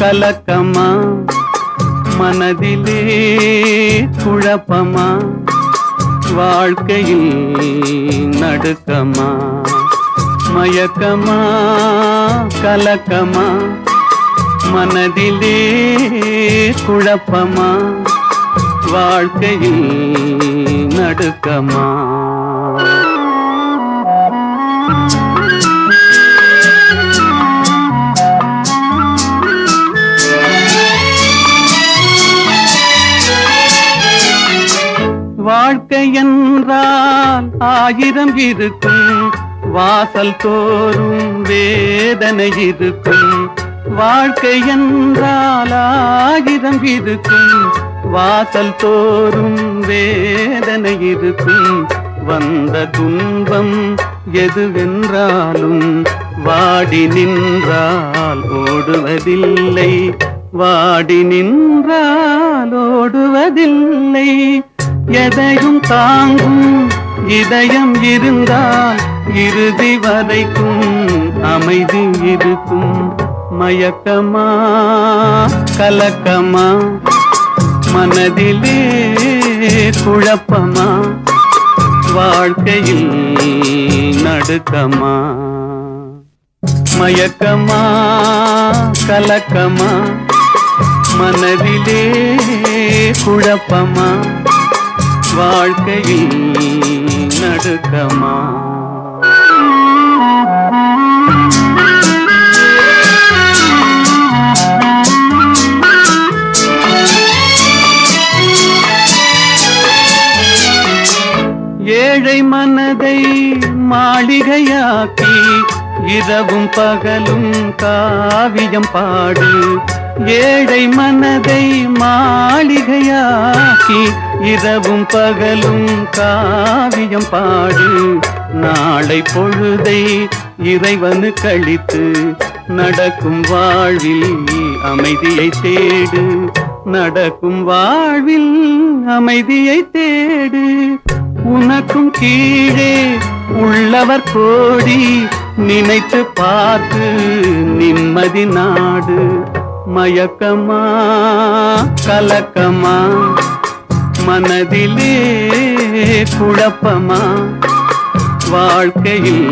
கலக்கமா மனதிலே குழப்பமா வாழ்க்கையில் நடுக்கமா மயக்கமா கலக்கமா மனதிலே குழப்பமா வாழ்க்கையில் நடுக்கமா வாழ்க்கை என்றால் ஆயிரம் இருக்கும் வாசல் தோறும் வேதனை இருக்கும் வாழ்க்கை என்றால் ஆயிரம் இருக்கும் வாசல் தோறும் வேதனை இருக்கும் வந்த துன்பம் எதுவென்றாலும் வாடி நின்றால் ஓடுவதில்லை வாடி நின்றால் ஓடுவதில்லை எதையும் தாங்கும் இதயம் இருந்தால் இறுதி வரைக்கும் அமைதி இருக்கும் மயக்கமா கலக்கமா மனதிலே குழப்பமா வாழ்க்கையில் நடுக்கமா மயக்கமா கலக்கமா மனதிலே குழப்பமா வாழ்க்கையில் நடுக்கமா ஏழை மனதை மாளிகையாக்கி இரவும் பகலும் காவியம் பாடு ஏழை மனதை மாளிகையாக்கி இரவும் பகலும் காவியம் பாடு நாளை பொழுதை இறைவனு கழித்து நடக்கும் வாழ்வில் அமைதியை தேடு நடக்கும் வாழ்வில் அமைதியை தேடு உனக்கும் கீழே உள்ளவர் கோடி நினைத்து பார்த்து நிம்மதி நாடு மயக்கமா கலக்கமா மனதிலே குழப்பமா வாழ்க்கையில்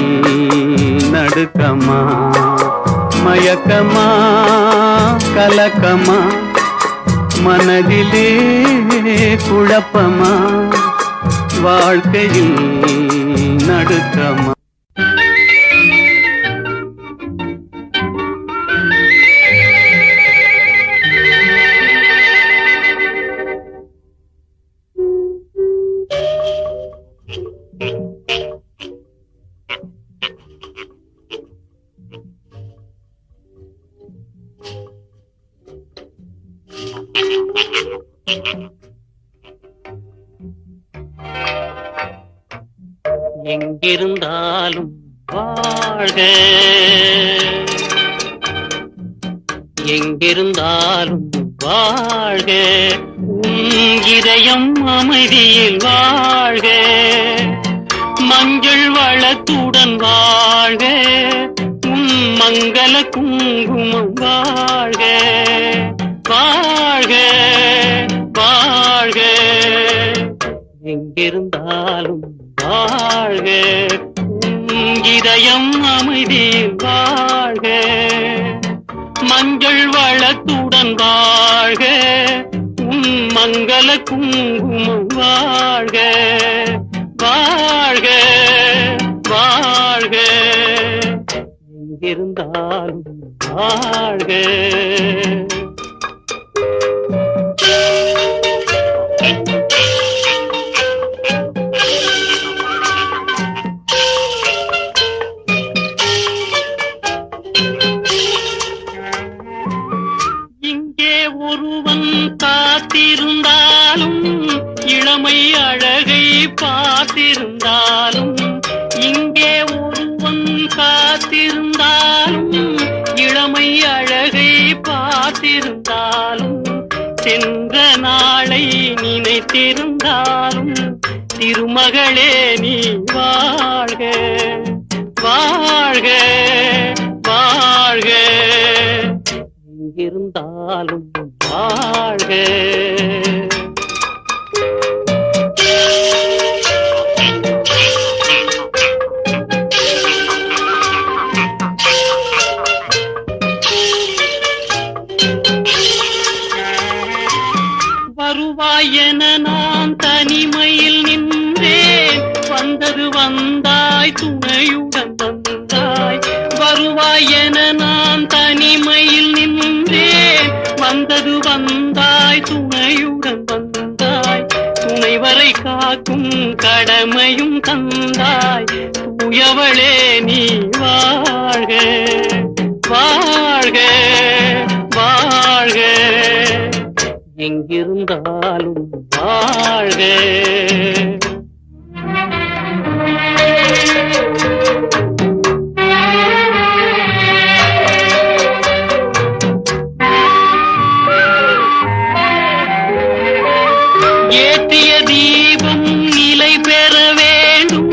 நடுக்கமா மயக்கமா கலக்கமா மனதிலே குழப்பமா வாழ்க்கையில் நடுக்கமா எங்கிருந்தாலும் வாழ்க எங்கிருந்தாலும் வாழ்க உன் இதயம் அமைதியில் வாழ்க மஞ்சள் வளத்துடன் வாழ்க உன் மங்கள குங்குமம் வாழ்க வாழ்க வாழ்க எங்கிருந்தாலும் வாழ்க இதயம் அமைதி வாழ்க மஞ்சள் வளத்துடன் வாழ்க உன் மங்கள குங்குமம் வாழ்க வாழ்க வாழ்க எங்கிருந்தாலும் வாழ்க காத்திருந்தாலும் இளமை அழகை பார்த்திருந்தாலும் இங்கே ஒருவன் காத்திருந்தாலும் இளமை அழகை பார்த்திருந்தாலும் சென்ற நாளை நினைத்திருந்தாலும் திருமகளே நீ வாழ்க வாழ்க வாழ்க எங்கிருந்தாலும் வாழ்க. வருவாய் என நான் தனிமையில் நின்றேன், வந்தது வந்தாய் துணையுடன் வந்தாய். வருவாய் என நான் தனிமையில் நின்றேன், வந்தது வந்தாய் துணையுடன் வந்தாய். துணைவரை காக்கும் கடமையும் தந்தாய், தூயவளே நீ வாழ்க வாழ்க வாழ்க. எங்கிருந்தாலும் வாழ்க. ஏற்றிய தீபம் நிலை பெற வேண்டும்,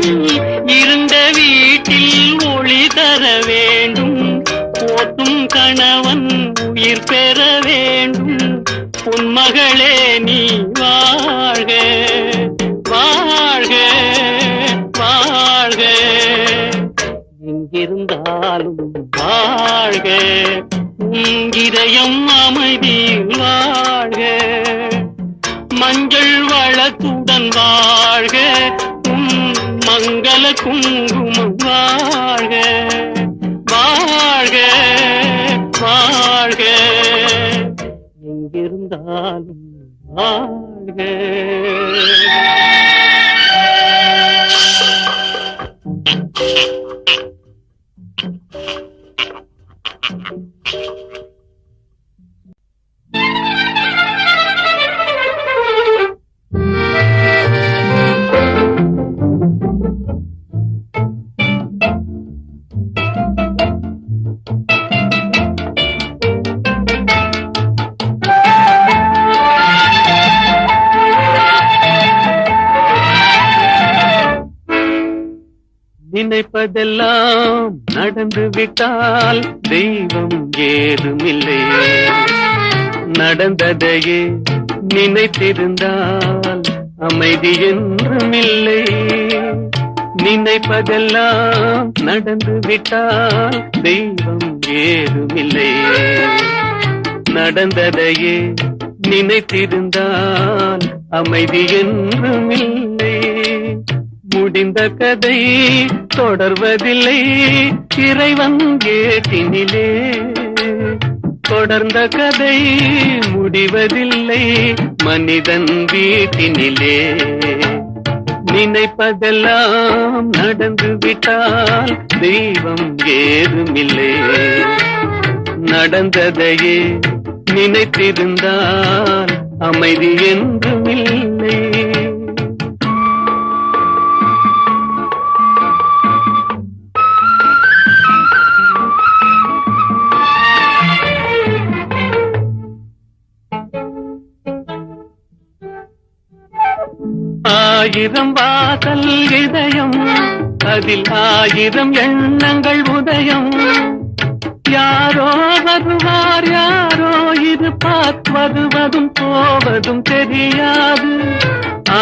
இருண்ட வீட்டில் ஒளி தர வேண்டும். போற்றும் கணவன் உயிர் பெற வேண்டும், பொன்மகளே நீ வாழ்க வாழ்க வாழ்க. எங்கிருந்தாலும் வாழ்க. இதயம் அமைதியில் வாழ்க, மஞ்சள் வளத்துடன் வாழ்க. மங்கள குங்குமம் வாழ்க வாழ்க வாழ்க. எங்கிருந்தாலும் வாழ்க. நினைப்பதெல்லாம் நடந்து விட்டால் தெய்வம் ஏதுமில்லை, நடந்ததையே நினைத்திருந்தால் அமைதி என்றுமில்லை. நினைப்பதெல்லாம் நடந்து விட்டால் தெய்வம் ஏதுமில்லை, நடந்ததையே நினைத்திருந்தால் அமைதி என்றுமில்லை. முடிந்த கதை தொடர்வதில்லை இறைவன் கேட்டினிலே, தொடர்ந்த கதை முடிவதில்லை மனிதன் வீட்டினிலே. நினைப்பதெல்லாம் நடந்து விட்டால் தெய்வம் ஏதுமில்லை, நடந்ததையே நினைத்திருந்தால் அமைதி என்றுமில்லை. ஆயிரம் வாசல் இதயம், அதில் ஆயிரம் எண்ணங்கள் உதயம். யாரோ வருவார் யாரோ இருப்பார், வருவதும் போவதும் தெரியாது.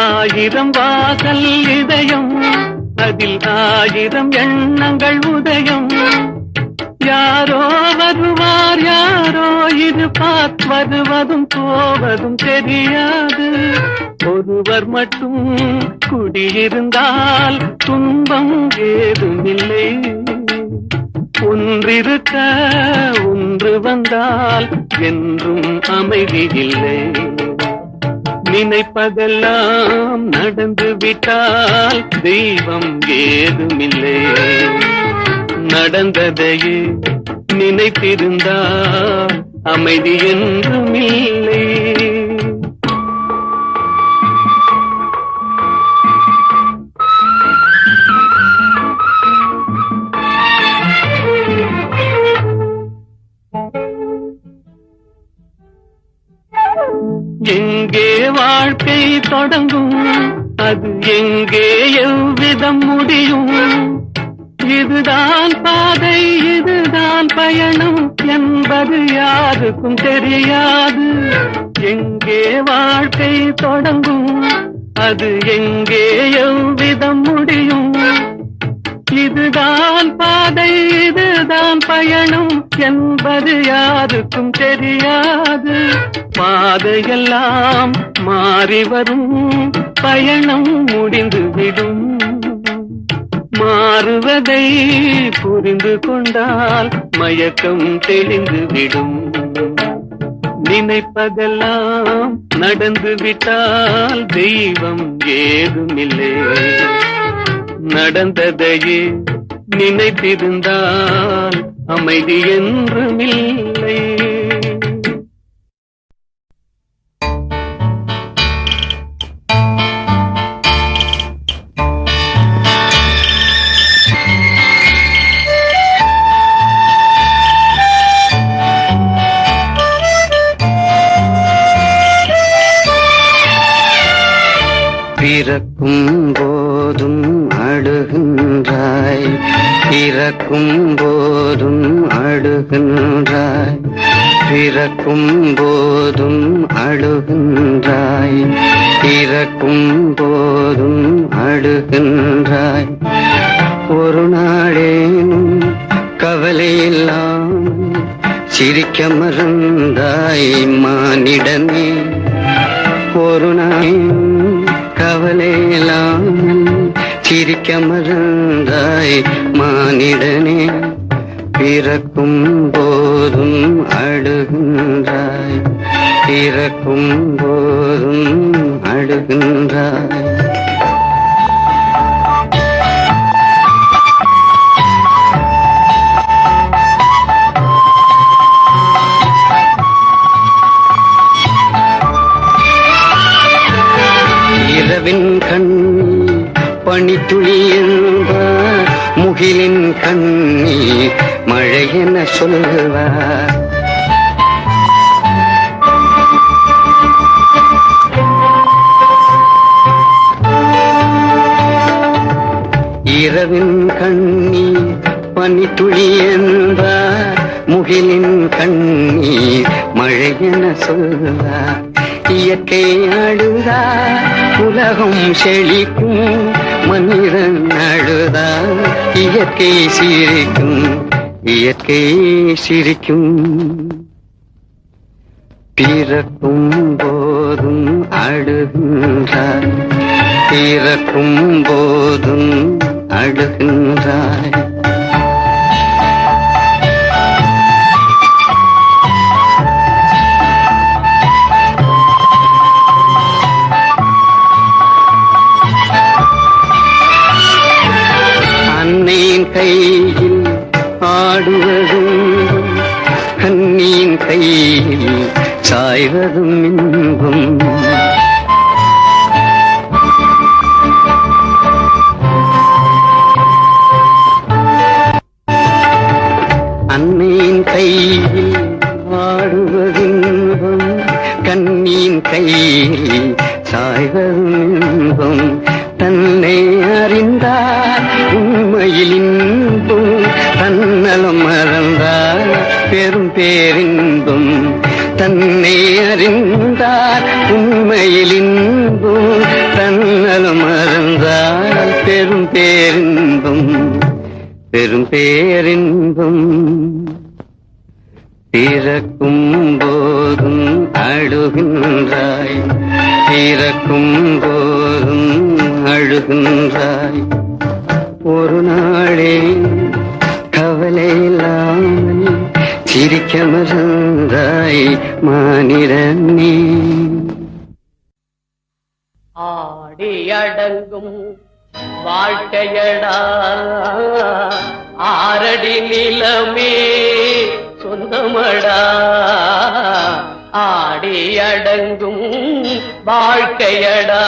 ஆயிரம் வாசல் இதயம், அதில் ஆயிரம் எண்ணங்கள் உதயம். யாரோ வருவார் யாரோ இருப்பார், வருவதும் போவதும் தெரியாது. ஒருவர் மட்டும் குடியிருந்தால் துன்பம் ஏதுமில்லை, ஒன்றிருக்க ஒன்று வந்தால் என்றும் அமைதி இல்லை. நினைப்பதெல்லாம் நடந்து விட்டால் தெய்வம் ஏதுமில்லை, நடந்ததையே நினைத்திருந்தால் அமைதி என்றுமில்லை. எங்கே வாழ்க்கை தொடங்கும், அது எங்கே எவ்விதம் முடியும்? இதுதான் பாதை இதுதான் பயணம் என்பது என்பது யாருக்கும் தெரியாது. எங்கே வாழ்க்கை தொடங்கும், அது எங்கே எவ்விதம் முடியும். இதுதான் பாதை, இதுதான் பயணம் என்பது யாருக்கும் தெரியாது. பாதையெல்லாம் மாறி வரும், பயணம் முடிந்துவிடும். மாறுவதை புரிந்து கொண்டால் மயக்கம் தெளிந்துவிடும். நினைப்பதெல்லாம் நடந்து விட்டால் தெய்வம் ஏதுமில்லை. நடந்ததையே நினைத்திருந்தால் அமைதி என்றுமில்லை. பிறக்கும் போதும் அழுகின்றாய், பிறக்கும் போதும் அழுகின்றாய், பிறக்கும் போதும் அழுகின்றாய், பிறக்கும் போதும் அழுகின்றாய். ஒரு நாளேனும் கவலையில்லாமல் சிரிக்க மறந்தாய் மானிடனே. ஒரு நாளேனும் கவலையில்லாமல் சிரிக்க மறந்தாய் மானிடனே. பிறக்கும் போதும் அழுகின்றாய், பிறக்கும் போதும் அழுகின்றாய். இரவின் கண்ணீர் பனித்துளி என்பார், முகிலின் கண்ணீர் மழை என சொல்வார். இரவின் கண்ணீர் பனித்துளி என்பார், முகிலின் கண்ணீர் மழை என சொல்வார். இயற்கை அழுதார் உலகம் செழிக்கும், மனிதன் அழுதார் இயற்கை சிரிக்கும், இயற்கை சிரிக்கும். பிறக்கும் போதும் அழுகின்றாய், பிறக்கும் போதும் அழுகின்றாய். அன்னையின் கையில் ஆடுவதும் கண்ணியின் கையில் சாய்வதும் இன்பம். அன்னையின் கையில் ஆடுவதும் இன்பம், கண்ணியின் கையில் சாய்வதும் இன்பம். தன்னை அறிந்தார் உண்மையில் இன்பம், தன்னலம் மறந்தார் பெரும் பேரின்பம். தன்னை அறிந்தார் உண்மையில் இன்பம், தன்னலம் மறந்தார் பெரும் பேரின்பம், பெரும் பேரின்பம். பிறக்கும் போதும் அழுகின்றாய், பிறக்கும் போதும் அழுகின்றாய். ஒரு நாளே கவலையில்லாமல் சிரிக்க மறந்தாய் மானிடனே. ஆடி அடங்கும் வாழ்க்கையடா, ஆரடி நிலமே சொந்தமடா. ஆடி அடங்கும் வாழ்க்கையடா.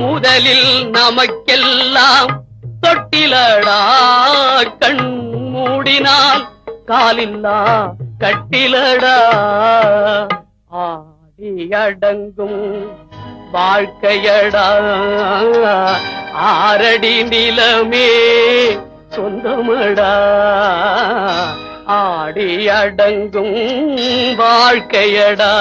முதலில் நமக்கெல்லாம் தொட்டிலடா, கண் மூடினால் காலில்லா கட்டிலடா. ஆடி அடங்கும் வாழ்க்கையடா ஆரடி நிலமே சொந்தமடா ஆடி அடங்கும் வாழ்க்கையடா.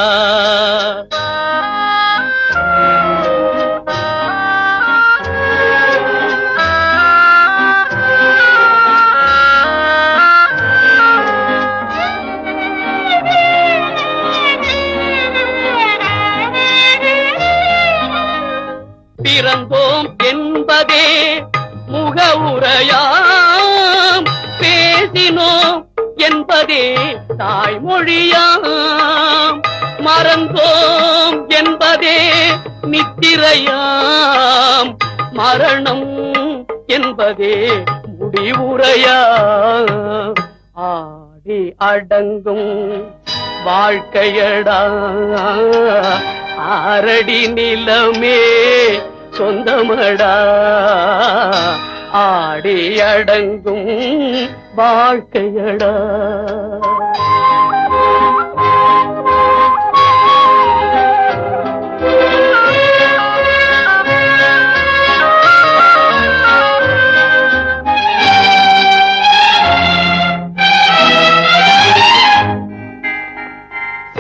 பிறந்தோம் என்பதே முகவுரையாம், பேசினோம் என்பதே தாய்மொழியாம், மறந்தோம் என்பதே நித்திரையாம், மரணம் என்பதே முடிவுரையாம். ஆடி அடங்கும் வாழ்க்கையடா ஆரடி நிலமே சொந்தமடா ஆடி அடங்கும் வாழ்க்கையடா.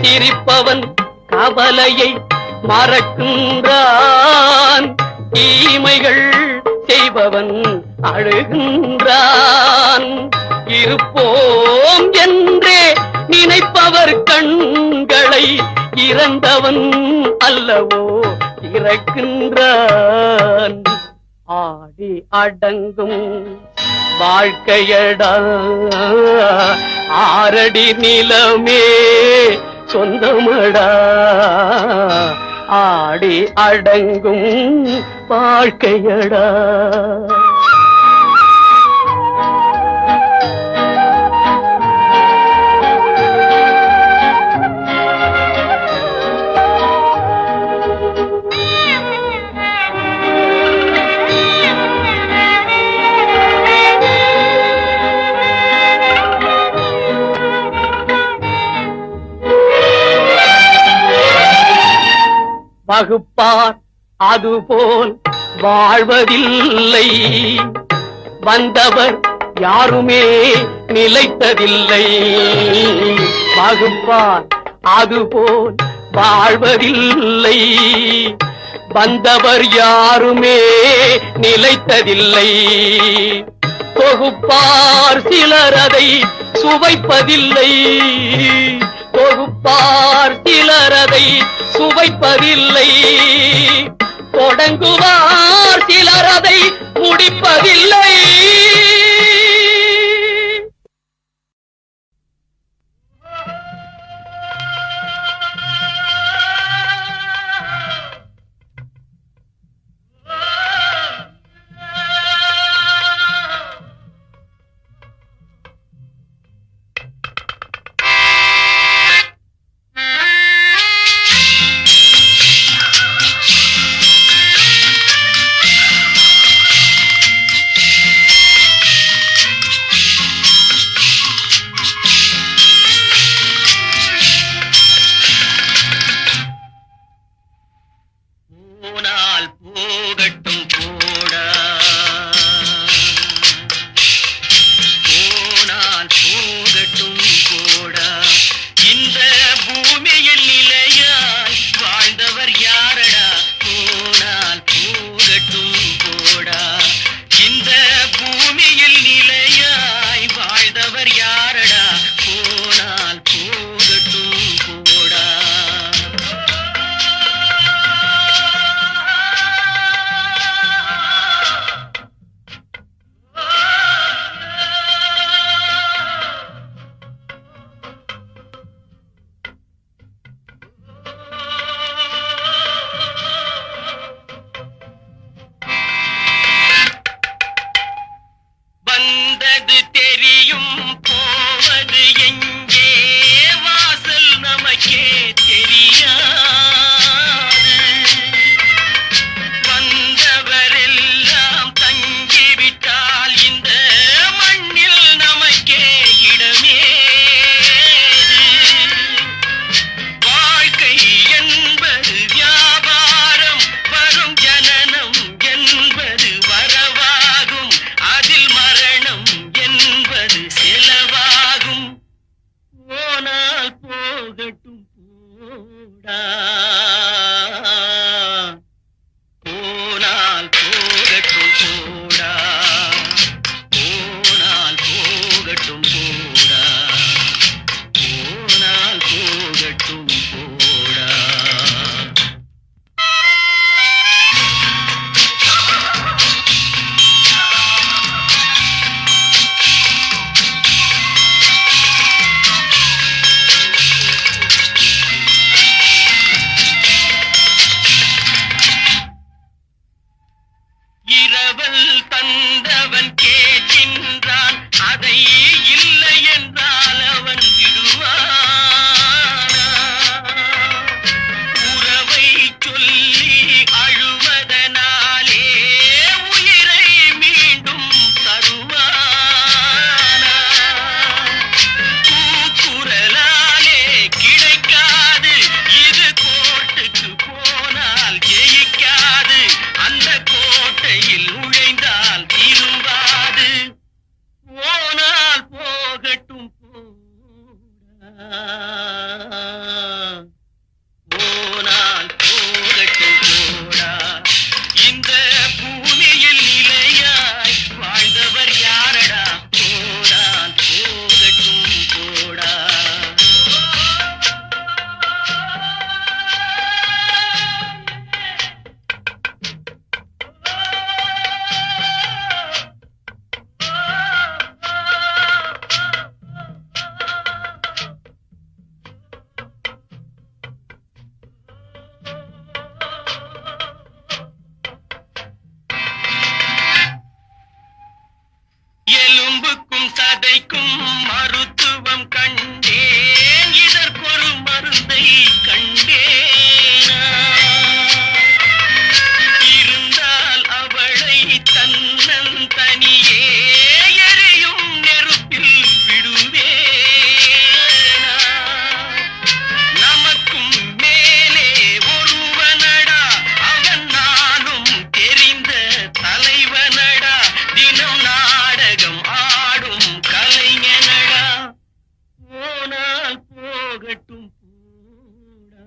சிரிப்பவன் கவலையை மறக்கின்றான், தீமைகள் செய்பவன் அழுகின்றான். இருப்போம் என்றே நினைப்பவர் கண்களை இறந்தவன் அல்லவோ இறக்கின்றான். ஆடி அடங்கும் வாழ்க்கையடா ஆரடி நிலமே சொந்தமடா ஆடி அடங்கும் வாழ்க்கையடா. வகுப்பார் அதுபோல் வாழ்வதில்லை, வந்தவர் யாருமே நிலைத்ததில்லை. வகுப்பார் அதுபோல் வாழ்வதில்லை, வந்தவர் யாருமே நிலைத்ததில்லை. தொகுப்பார் சிலர் அதை சுவைப்பதில்லை, தொகுப்பார் சிலர் அதை சுவைப்பதில்லை. தொடங்குவார் சிலர் அதை முடிப்பதில்லை. என்பது வியாபாரம் விதைக்கும் மருத்துவம் கண்டேன், இதற்கொரு மருந்தை கண்டேனா? இருந்தால் அவளை தன்னந்தனியே எரியும் நெருப்பில் விடுவேனா? நமக்கும் மேலே ஒருவனடா, அவன் நானும் தெரிந்த தலைவனடா, தினம் நாடகம் ஆடும் கலைஞனடா. போனால் போகட்டும் போடா,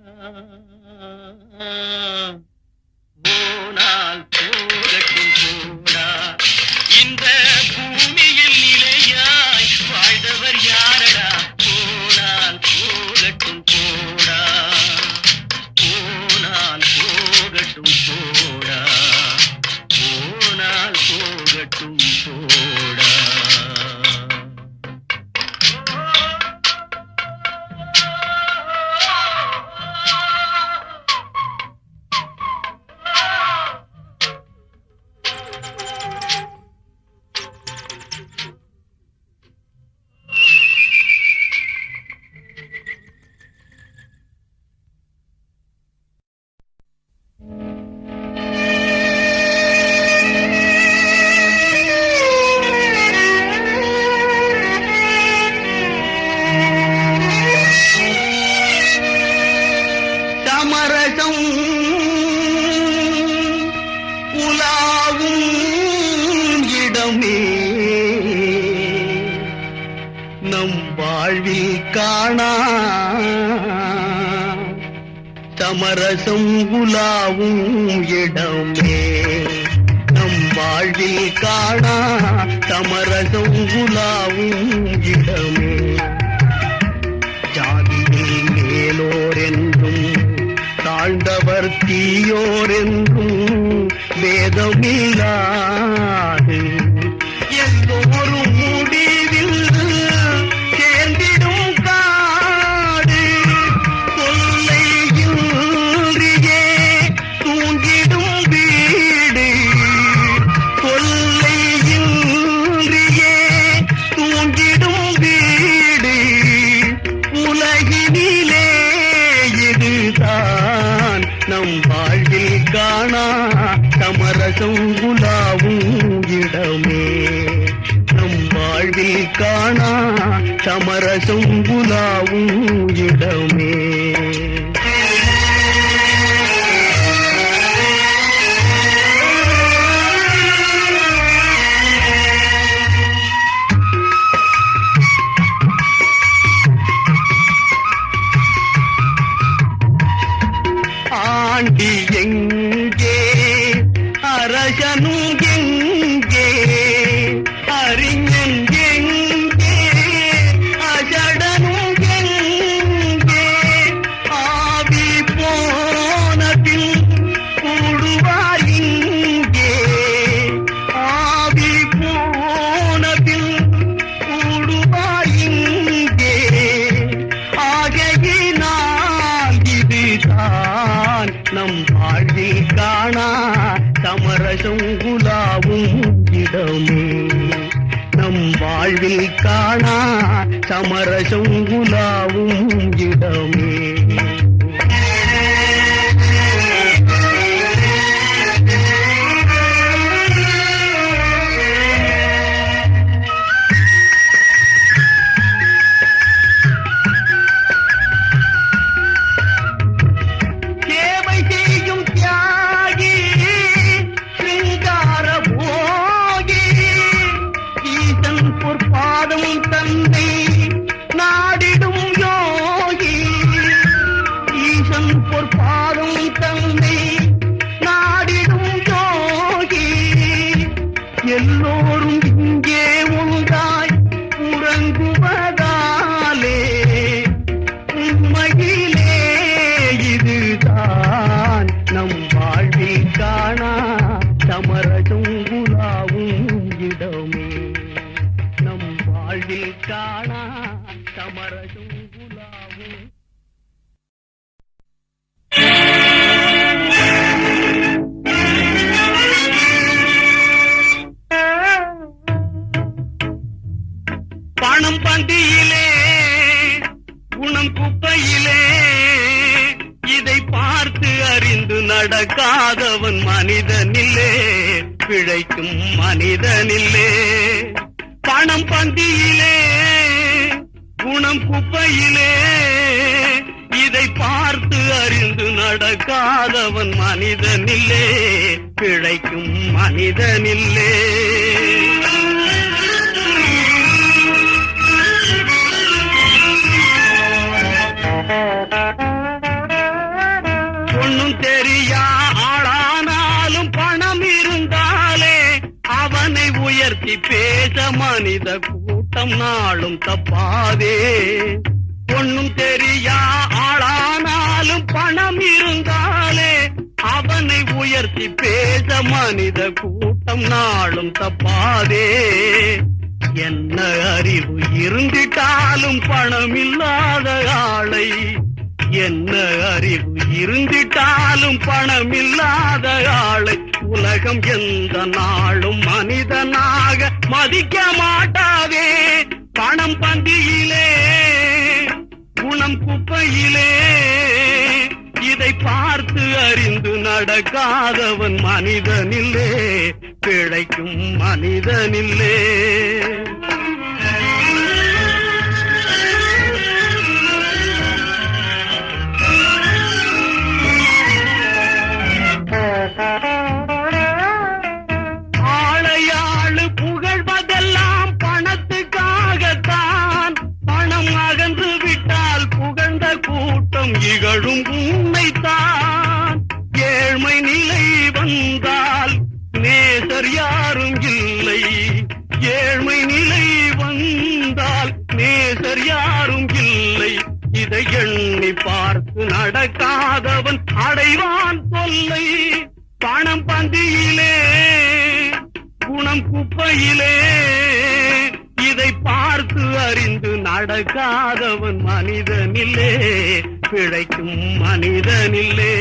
போனால் போகட்டும் போடா. இந்த பூமியில் நிலையாய் வாழ்ந்தவர் யாரடா? போனால் போகட்டும் போடா, போனால் போகட்டும் போடா, போனால் போகட்டும் போடா. சமரசம் உலாவும் இடமே நம் வாழ்வில் காணா. சமரசம் உலாவும் இடமே நம் வாழ்வில் காணா. சமரசம் உலாவும் இடமே ஜாதியில் மேலோர் என்றும் தாழ்ந்தவர் தீயோர் என்றும் வேதமில்லாது எல்லோரும் முடிவில் சேர்ந்திடும் காடு. கொல்லையின்றியே தூங்கிடும் வீடு, கொல்லையின்றியே தூங்கிடும் வீடு. உலகினிலே இதுதான் நம் வாழ்வில் காணா. சமரசம் உலாவும் இடமே நம் வாழ்வில் காணா. சமரசம் உலாவும் இடமே. ஆண்டி எங்கே, அரசனும் எங்கே, அறிஞன் எங்கே, அஜடனும் எங்கே? ஆவி போன பின் கூடுவார் இங்கே, ஆவி போன பின் கூடுவார் இங்கே. ஆகையினால் இதுதான் நம் வாழ்வில் காணா. சமரசம் உலாவும் இடமே நம் வாழ்வில் காணா. சமரசம் உலாவும் இடமே. சேவை செய்யும் தியாகி சிங்கார போகி, ஈசன் பொற்பாதம் தந்தை நாடிடும் யோகி. ஈசன் பொற்பாதம் தந்தை நாடிடும் யோகி. எல்லோரும் இங்கே ஒன்றாய் உறங்குவதாலே உண்மையிலே இதுதான் நம் வாழ்வில் காணா. சமரசம் உலாவும் இடமே நம் வாழ்வில் காணா. சமரசம் உலாவும் பணம் பந்தியிலே குணம் குப்பையிலே இதை பார்த்து அறிந்து நடக்காதவன் மனிதனில்லே, பிழைக்கும் மனிதனில்லே. பணம் பந்தியிலே குணம் குப்பையிலே இதை பார்த்து அறிந்து நடக்காதவன் மனிதனில்லே, பிழைக்கும் மனிதனில்லே. ஒண்ணும் தெரியா ஆளானாலும் பணம் இருந்தாலே அவனை உயர்த்தி பேச மனித கூட்டம் நாளும் தப்பாதே. ஒண்ணும் தெரியா ஆளானாலும் பணம் இருந்தாலே அவனை உயர்த்தி பேச மனித கூட்டம் நாளும் தப்பாதே. என்ன அறிவு இருந்திட்டாலும் பணம் இல்லாத ஆளை, என்ன அறிவு இருந்திட்டாலும் பணம் இல்லாத ஆளை உலகம் எந்த நாளும் மனிதனாக மதிக்க மாட்டாதே. பணம் பந்தியிலே குணம் குப்பையிலே இதை பார்த்து அறிந்து நடக்காதவன் மனிதனில்லே, பிழைக்கும் மனிதனில்லே. ஆளையாளு புகழ்வதெல்லாம் பணத்துக்காகத்தான். பணம் அகன்று விட்டால் புகழ்ந்த கூட்டம் இகழும் உண்மைத்தான். ஏழ்மை நிலை வந்தால் நேசர் யாரும் இல்லை, ஏழ்மை நிலை வந்தால் நேசர் யாரும் இல்லை. இதை எண்ணி பார்த்து நடக்காதவன் அடைவான் தொல்லை. பணம் பந்தியிலே குணம் குப்பையிலே இதை பார்த்து அறிந்து நடக்காதவன் மனிதனில்லே, பிழைக்கும் மனிதனில்லே.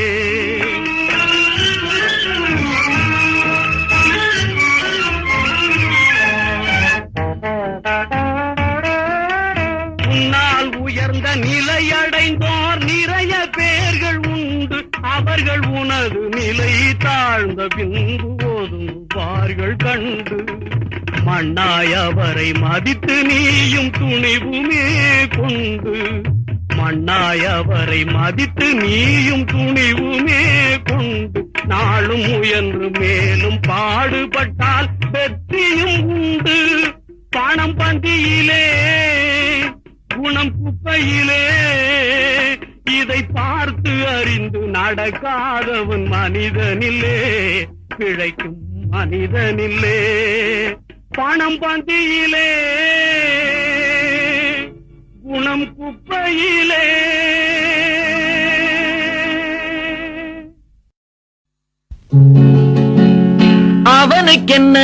உன்னால் உயர்ந்த நிலையடைந்தோர் நிறைய பேர்கள் உண்டு. அவர்கள் உனது நிலை தாழ்ந்த பின்பு ஒதுங்குவார்கள் கண்டு. மண்ணாய் அவரை மதித்து நீயும் துணிவுமே கொண்டு, மண்ணாய் அவரை மதித்து நீயும் துணிவுமே கொண்டு நாளும் முயன்று மேலும் பாடுபட்டால் வெற்றியும் உண்டு. பணம் பந்தியிலே குணம் குப்பையிலே இதை பார்த்து அறிந்து நடக்காதவன் மனிதனில்லே, பிழைக்கும் மனிதனில்லே. பணம் பந்தியிலே குணம் குப்பையிலே. அவனுக்கென்ன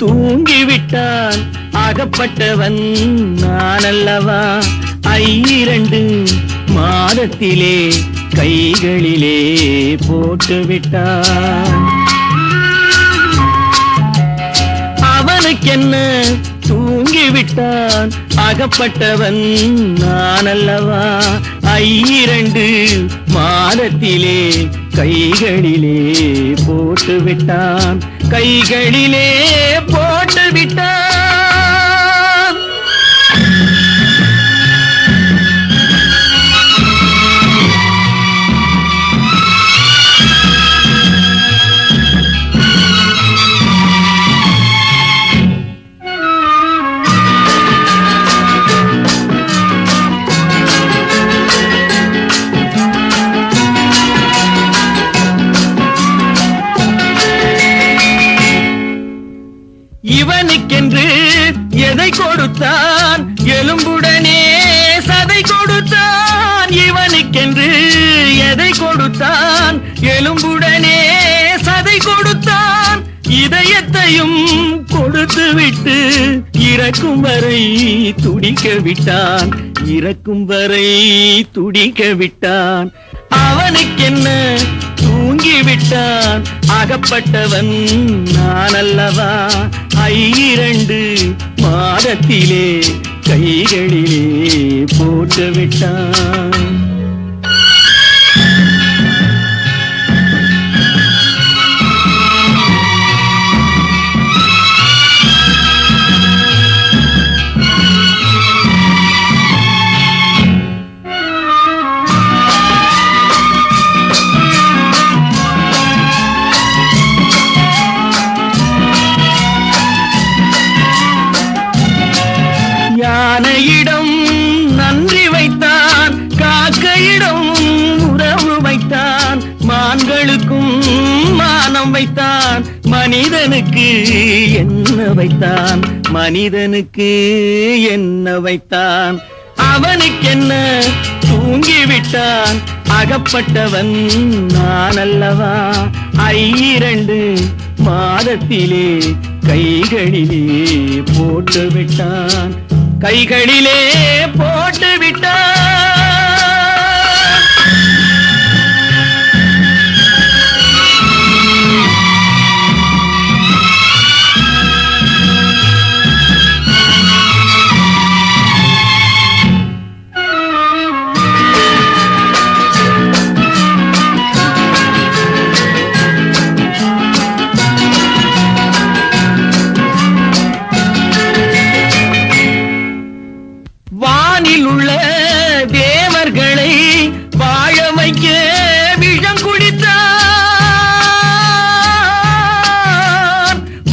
தூங்கிவிட்டான் அகப்பட்டவன் நான் அல்லவா. 2 மாதத்திலே கைகளிலே போட்டு விட்டான். அவனுக்கென்ன தூங்கிவிட்டான் அகப்பட்டவன் நான் அல்லவா. 2 மாதத்திலே கைகளிலே போட்டு விட்டான், கைகளிலே போட்டு விட்டான். இவனுக்கென்று எதை கொடுத்தான், எலும்புடனே சதை கொடுத்தான். இவனுக்கென்று எதை கொடுத்தான், எலும்புடனே சதை கொடுத்தான். இதயத்தையும் கொடுத்து விட்டு இறக்கும் வரை துடிக்க விட்டான், இறக்கும் வரை துடிக்க விட்டான். அவனுக்கென்ன தூங்கிவிட்டான் அகப்பட்டவன் நான் அல்லவா. 2 மாதத்திலே கைகளிலே போட்டு விட்டான். யானையிடம் நன்றி வைத்தான், காக்கையிடம் உறவு வைத்தான், மான்களுக்கும் மானம் வைத்தான், மனிதனுக்கு என்ன வைத்தான், மனிதனுக்கு என்ன வைத்தான். அவனுக்கென்ன தூங்கிவிட்டான், அகப்பட்டவன் நான் அல்லவா. 2 மாதத்திலே கைகளிலே போட்டு விட்டான், கைகளிலே போட்டு விட்டான். வானில் உள்ள தேவர்களை வாழ வைக்க விஷம் குடித்தான்.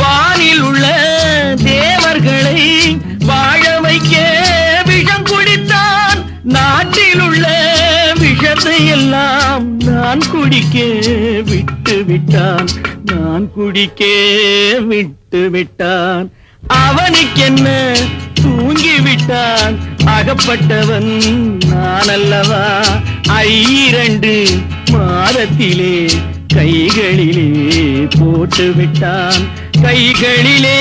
வானில் உள்ள தேவர்களை வாழ வைக்க விஷம் குடித்தான். நாட்டில் உள்ள விஷத்தை எல்லாம் நான் குடிக்க விட்டு விட்டான், நான் குடிக்க விட்டு விட்டான். அவனுக்கென்ன தூங்கிவிட்டான், அகப்பட்டவன் நான் அல்லவா. 2 மாதத்திலே கைகளிலே போட்டு விட்டான், கைகளிலே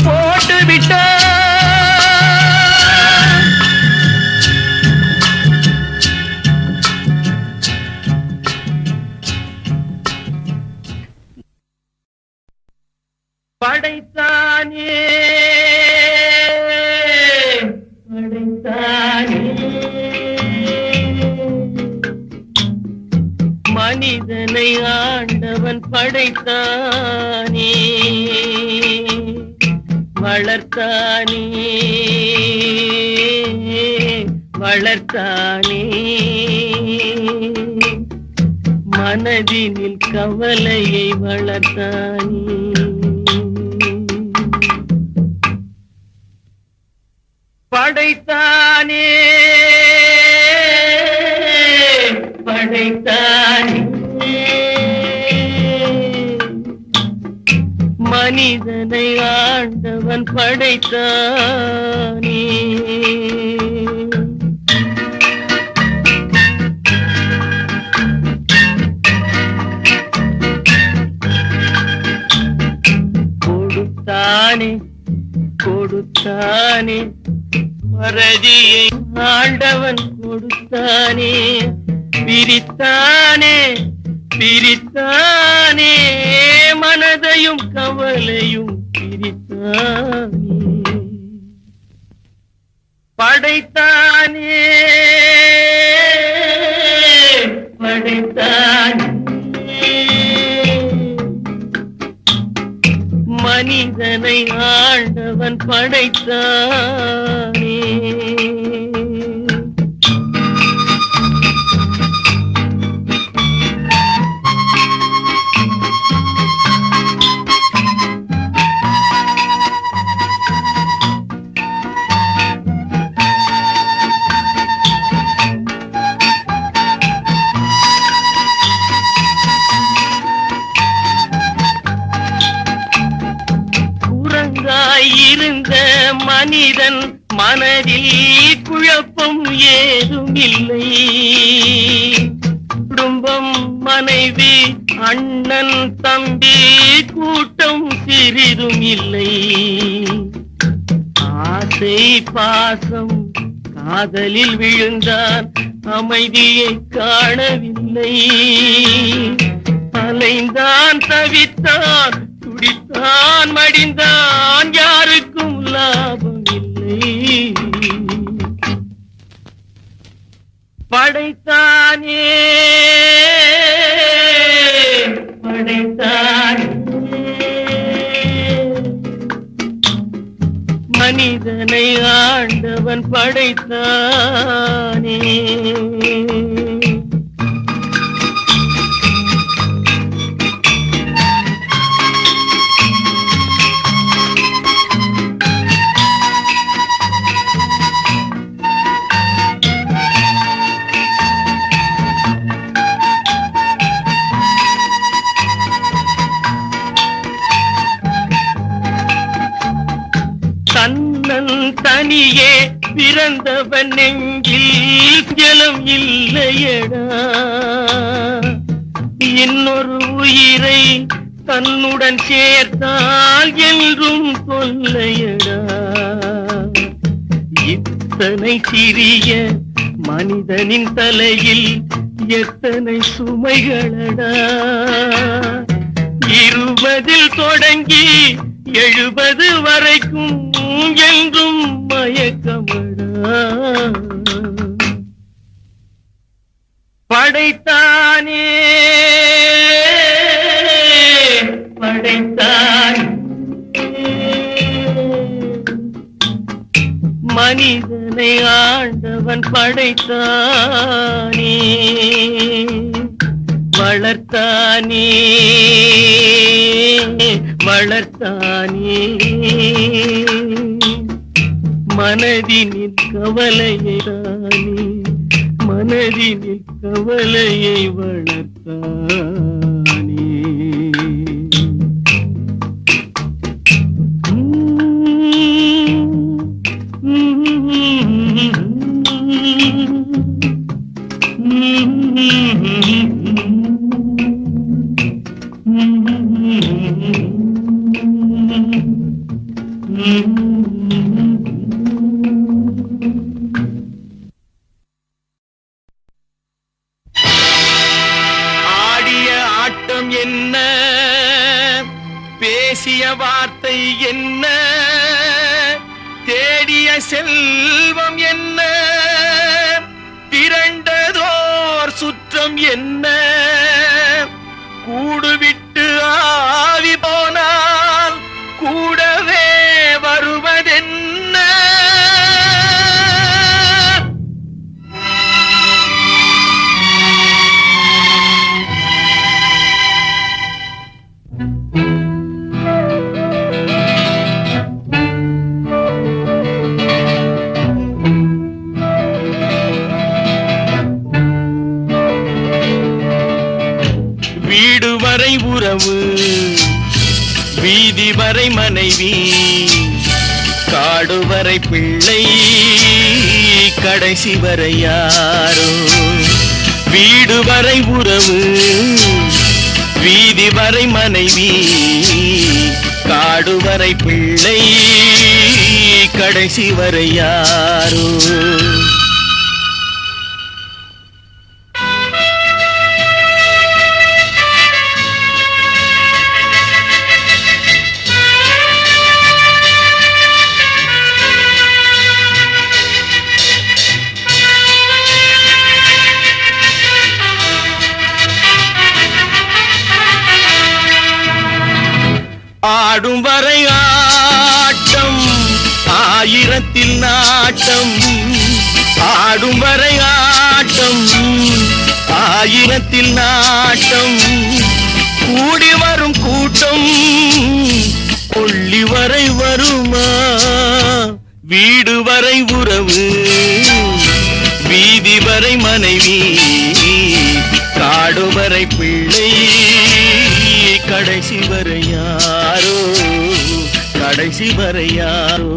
போட்டு விட்டான். படைத்தானே படைத்தானே மனிதனை ஆண்டவன் படைத்தானே, வளர்த்தானே வளர்த்தானே. மனதினில் கவலையை வளர்த்தானே. படைத்தானே படைத்தானே மனிதனை ஆண்டவன் படைத்தானே. கொடுத்தானே கொடுத்தானே மறதியை ஆண்டவன் கொடுத்தானே. பிரித்தானே பிரித்தானே மனதையும் கவலையும் பிரித்தானே. படைத்தானே படைத்தானே மனிதனை ஆண்டவன் படைத்தானே. இருந்த மனிதன் மனதில் குழப்பம் ஏதும் இல்லை. குடும்பம் மனைவி அண்ணன் தம்பி கூட்டம் சிறிதும் இல்லை. ஆசை பாசம் காதலில் விழுந்தான், அமைதியை காணவில்லை. அலைந்தான் தவித்தான் துடித்தான் மடிந்தான், யாருக்கும் லாபம் இல்லை. படைத்தானே படைத்தானே மனிதனை ஆண்டவன் படைத்தானே தன்னன் தனியே பிறந்தவன் நெஞ்சில் ஜலம் இல்லையடா இன்னொரு உயிரை தன்னுடன் சேர்த்தால் என்றும் கொல்லையடா இத்தனை சிறிய மனிதனின் தலையில் எத்தனை சுமைகளடா 20 தொடங்கி 70 வரைக்கும் என்றும் மயக்கமடா படைத்தானே படைத்தானே மனிதனை ஆண்டவன் படைத்தானே வளர்த்தானே வளர்த்தானே மனதினில் கவலையைதானே மனதினில் கவலையை வளர்த்தானே ஆடிய ஆட்டம் என்ன பேசிய வார்த்தை என்ன தேடிய செல்வம் என்ன திரண்டதோர் சுற்றம் என்ன கூடுவிட்டு ஆவி போனால் கூடவே வருவதென்ன வீடு வரை உறவு வீதி வரை மனைவி காடு வரை பிள்ளை கடைசி வரை யாரோ வீடு வரை உறவு வீதி வரை மனைவி காடு வரை பிள்ளை கடைசி வரை யாரோ ஆடும் வரை ஆட்டம் ஆயிரத்தில் நாட்டம் ஆடும் வரை ஆட்டம் ஆயிரத்தில் நாட்டம் கூடி வரும் கூட்டம் கொள்ளி வரை வருமா வீடு வரை உறவு வீதி வரை மனைவி காடு வரை பிள்ளை கடைசி வரை யாரோ கடைசி வரை யாரோ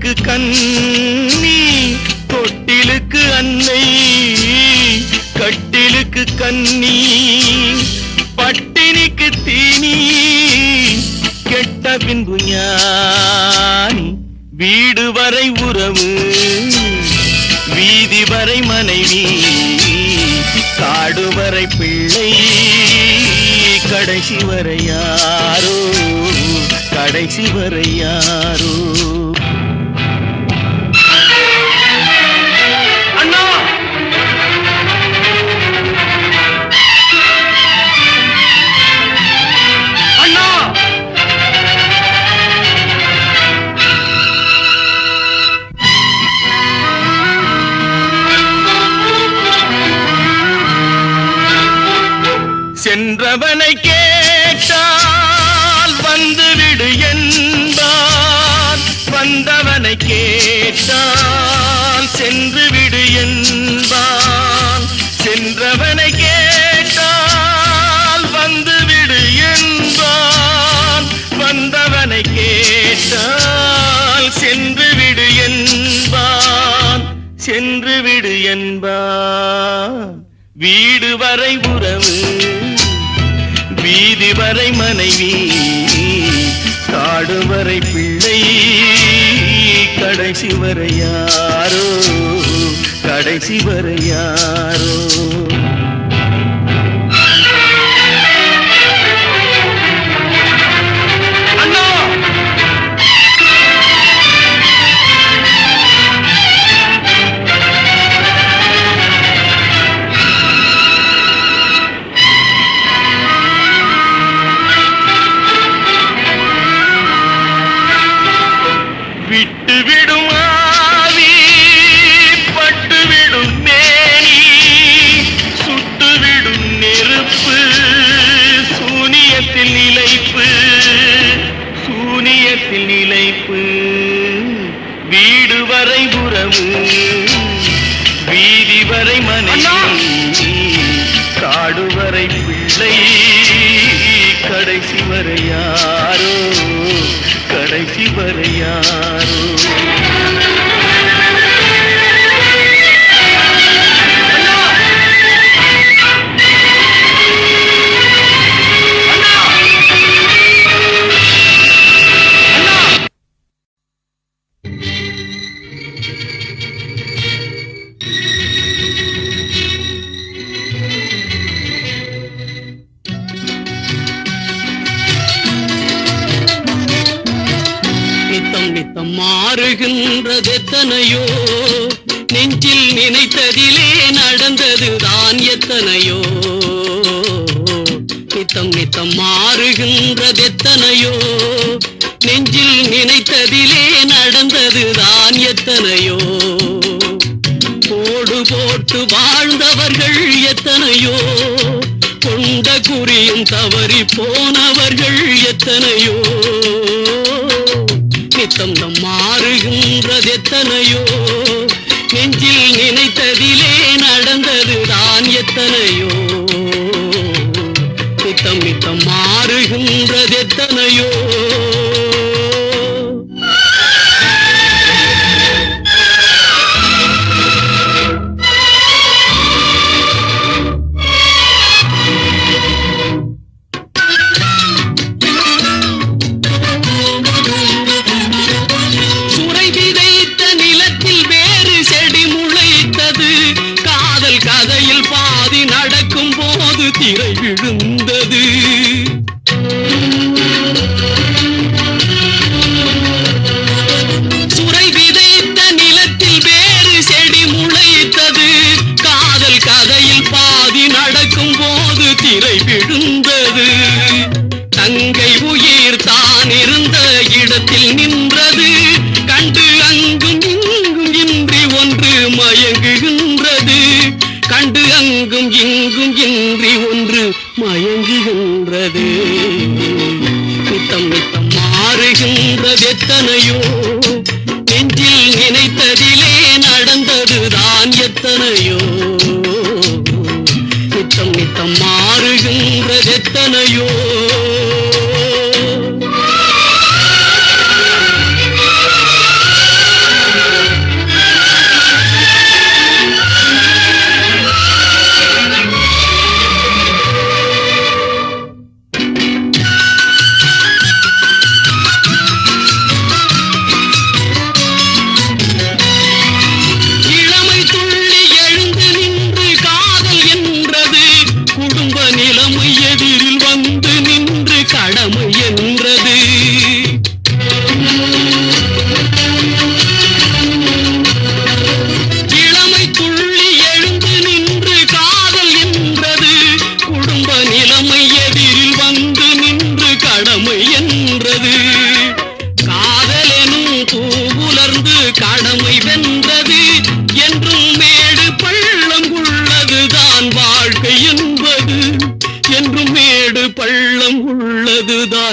தொட்டிலுக்கு கண்ணி தொட்டிலுக்கு அன்னை கட்டிலுக்கு கண்ணி பட்டினிக்கு தீனி கெட்ட பின்பு ஞானி வீடு வரை உறவு வீதி வரை மனைவி காடு வரை பிள்ளை கடைசி வரை யாரோ கடைசி வரை யாரோ அண்ணா அண்ணா சென்றவனை கேட்டால் வந்துவிடு என்பான் வந்தவனை கேட்டால் சென்று விடு என்பான் சென்றவனை கேட்டால் வந்துவிடு என்பான் வந்தவனை கேட்டால் சென்று விடு என்பான் சென்று விடு என்பான் வீடு வரை உறவு வீதி வரை மனைவி காடு வரை பிள்ளை கடைசி வரை யாரோ கடைசி வரை யாரோ விட்டுவிடும் ஆவி பட்டுவிடும் மேனி சுட்டுவிடும் நெருப்பு சூனியத்தில் நிலைப்பு வீடு வரை உறவு வீதி வரை மனைவி காடு வரை பிள்ளை கடைசி வரை யாரோ கடைசி வரை யாரோ நித்தம் மாறுகின்றதெத்தனையோ நெஞ்சில் நினைத்ததிலே நடந்ததுதான் எத்தனையோ நித்தம் மாறுகின்றதெத்தனையோ நெஞ்சில் நினைத்ததிலே நடந்ததுதான் எத்தனையோ கோடு போட்டு வாழ்ந்தவர்கள் எத்தனையோ கொண்ட குறியும் தவறி போனவர்கள் எத்தனையோ நித்தம் மாறுகின்றதெத்தனையோ நெஞ்சில் நினைத்ததிலே நடந்ததுதான் எத்தனையோ நித்தம் மாறுகின்றதெத்தனையோ திரை விழுந்தது சுரை விதைத்த நிலத்தில் வேறு செடி முளைத்தது காதல் கதையில் பாதி நடக்கும் போது திரை விழுந்தது தங்கை உயிர் தான் இருந்த இடத்தில் நின்றது கண்டு அங்கும் இங்கும் இன்றி ஒன்று மயங்குகின்றது கண்டு அங்கும் இங்கும் இன்றி ஒன்று மயங்குகின்றது நித்தம் மாறுகின்றதெத்தனையோ நெஞ்சில் நினைத்ததிலே நடந்ததுதான் எத்தனையோ நித்தம் மாறுகின்றதெத்தனையோ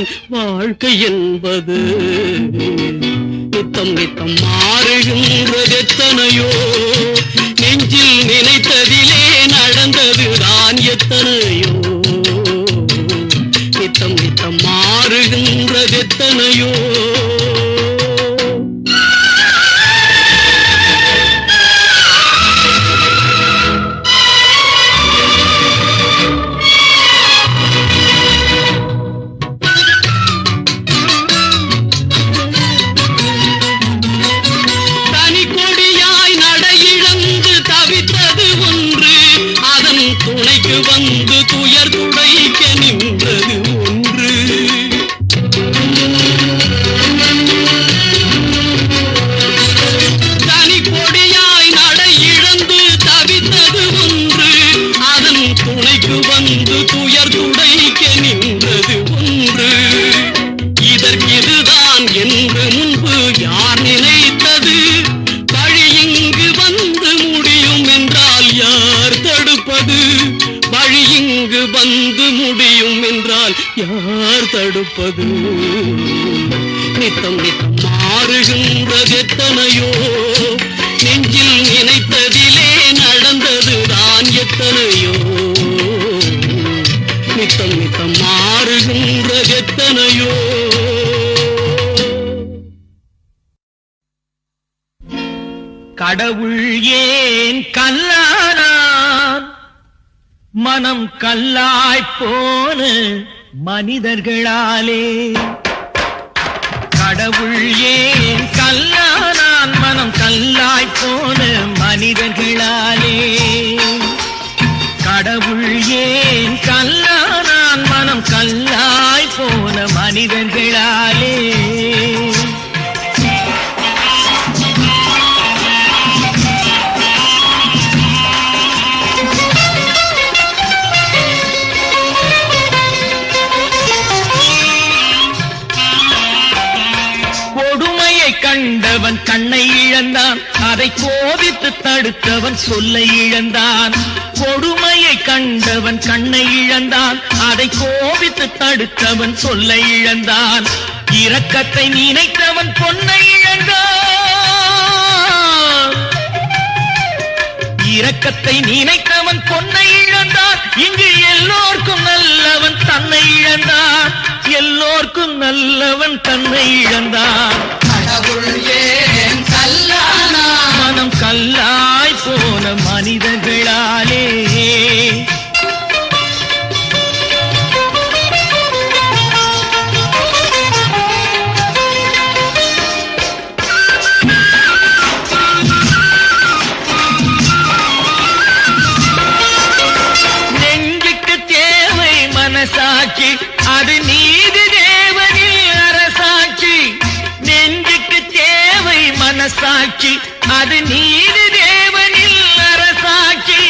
தான் வாழ்க்கை என்பது. நித்தம் நித்தம் மாறுகின்றது எத்தனையோ, நெஞ்சில் நினைத்ததிலே நடந்ததுதான் எத்தனையோ. நித்தம் நித்தம் மாறுகின்றது எத்தனையோ. துணைக்கு வந்து துயர் துடைக்க நின்றது ஒன்று. தனி கொடியாய் நடை இழந்து தவித்தது ஒன்று, அதன் துணைக்கு வந்து துயர் துடைக்க நின்றது ஒன்று. இதற்கிதுதான் என்று முன்பு யார் நினைத்தது? வழி இங்கு வந்து முடியும் என்றால் யார் தடுப்பது? வழி இங்கு வந்து முடியும் என்றால் யார் தடுப்பது? நித்தம் நித்தம் மாறுகின்றது எத்தனையோ, நெஞ்சில் நினைத்ததிலே நடந்ததுதான் எத்தனையோ. நித்தம் நித்தம் மாறுகின்றது எத்தனையோ. கடவுள் ஏன் கல்லானான்? மனம் கல்லாய்ப் போன மனிதர்களாலே. கடவுள் ஏன் கல்லானான்? மனம் கல்லாய்ப் போன மனிதர்களாலே. கடவுள் ஏன் கல்லானான்? மனம் கல்லாய்ப் போன மனிதர்களாலே. கண்டவன் கண்ணை இழந்தான், அதை கோபித்து தடுத்தவன் சொல்லை இழந்தான். கொடுமையை கண்டவன் கண்ணை இழந்தான், அதை கோபித்து தடுத்தவன் சொல்லை இழந்தான். இரக்கத்தை நினைத்தவன் பொன்னை இழந்தான். இரக்கத்தை நினைத்தவன் பொன்னை இழந்தான். இங்கு எல்லோர்க்கும் நல்லவன் தன்னை இழந்தான். எல்லோர்க்கும் நல்லவன் தன்னை இழந்தான். கடவுள் ஏன் கல்லானா? மனம் கல்லாய் போன மனிதர்களாலே. நெஞ்சுக்கு தேவை மனசாட்சி, அது நீதி தேவனில் அரசாட்சி. நெஞ்சுக்கு தேவை மனசாட்சி, அது நீதி தேவனில் அரசாட்சி.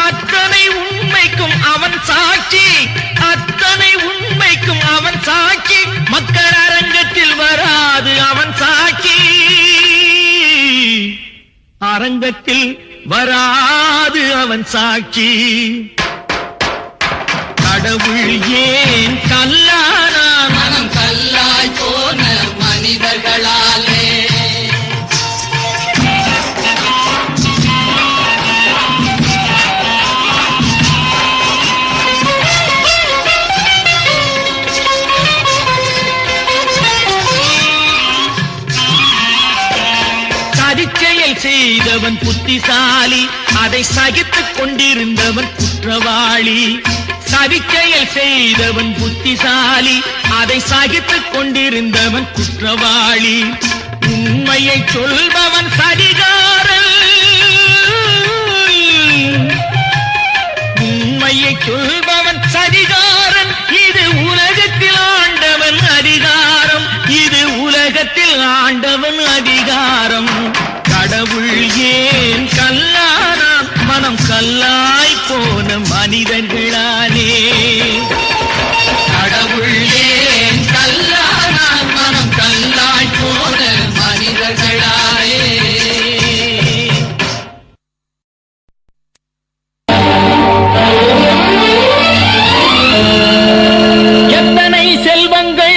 அத்தனை உண்மைக்கும் அவன் சாட்சி, அத்தனை உண்மைக்கும் அவன் சாட்சி. மக்கள் அரங்கத்தில் வராது அவன் சாட்சி, அரங்கத்தில் வராது அவன் சாட்சி. கடவுள் ஏன் கல்லானான்? மனம் கல்லாய் போன மனிதர்களாலே. சதிச்செயல் செய்தவன் புத்திசாலி, அதை சகித்துக் கொண்டிருந்தவன் குற்றவாளி. சதிச்செயல் செய்தவன் புத்திசாலி, அதை சகித்துக் கொண்டிருந்தவன் குற்றவாளி. உண்மையை சொல்பவன் சதிகாரன், உண்மையை சொல்பவன் சதிகாரன். இது உலகத்தில் ஆண்டவன் அதிகாரம், இது உலகத்தில் ஆண்டவன் அதிகாரம். கடவுள் ஏன் கல்லானான்? மனம் கல்லாய் போன மனிதர்களாலே. கடவுள் ஏன் கல்லானான்? மனம் கல்லாய் போன மனிதர்களாலே. எத்தனை செல்வங்கள்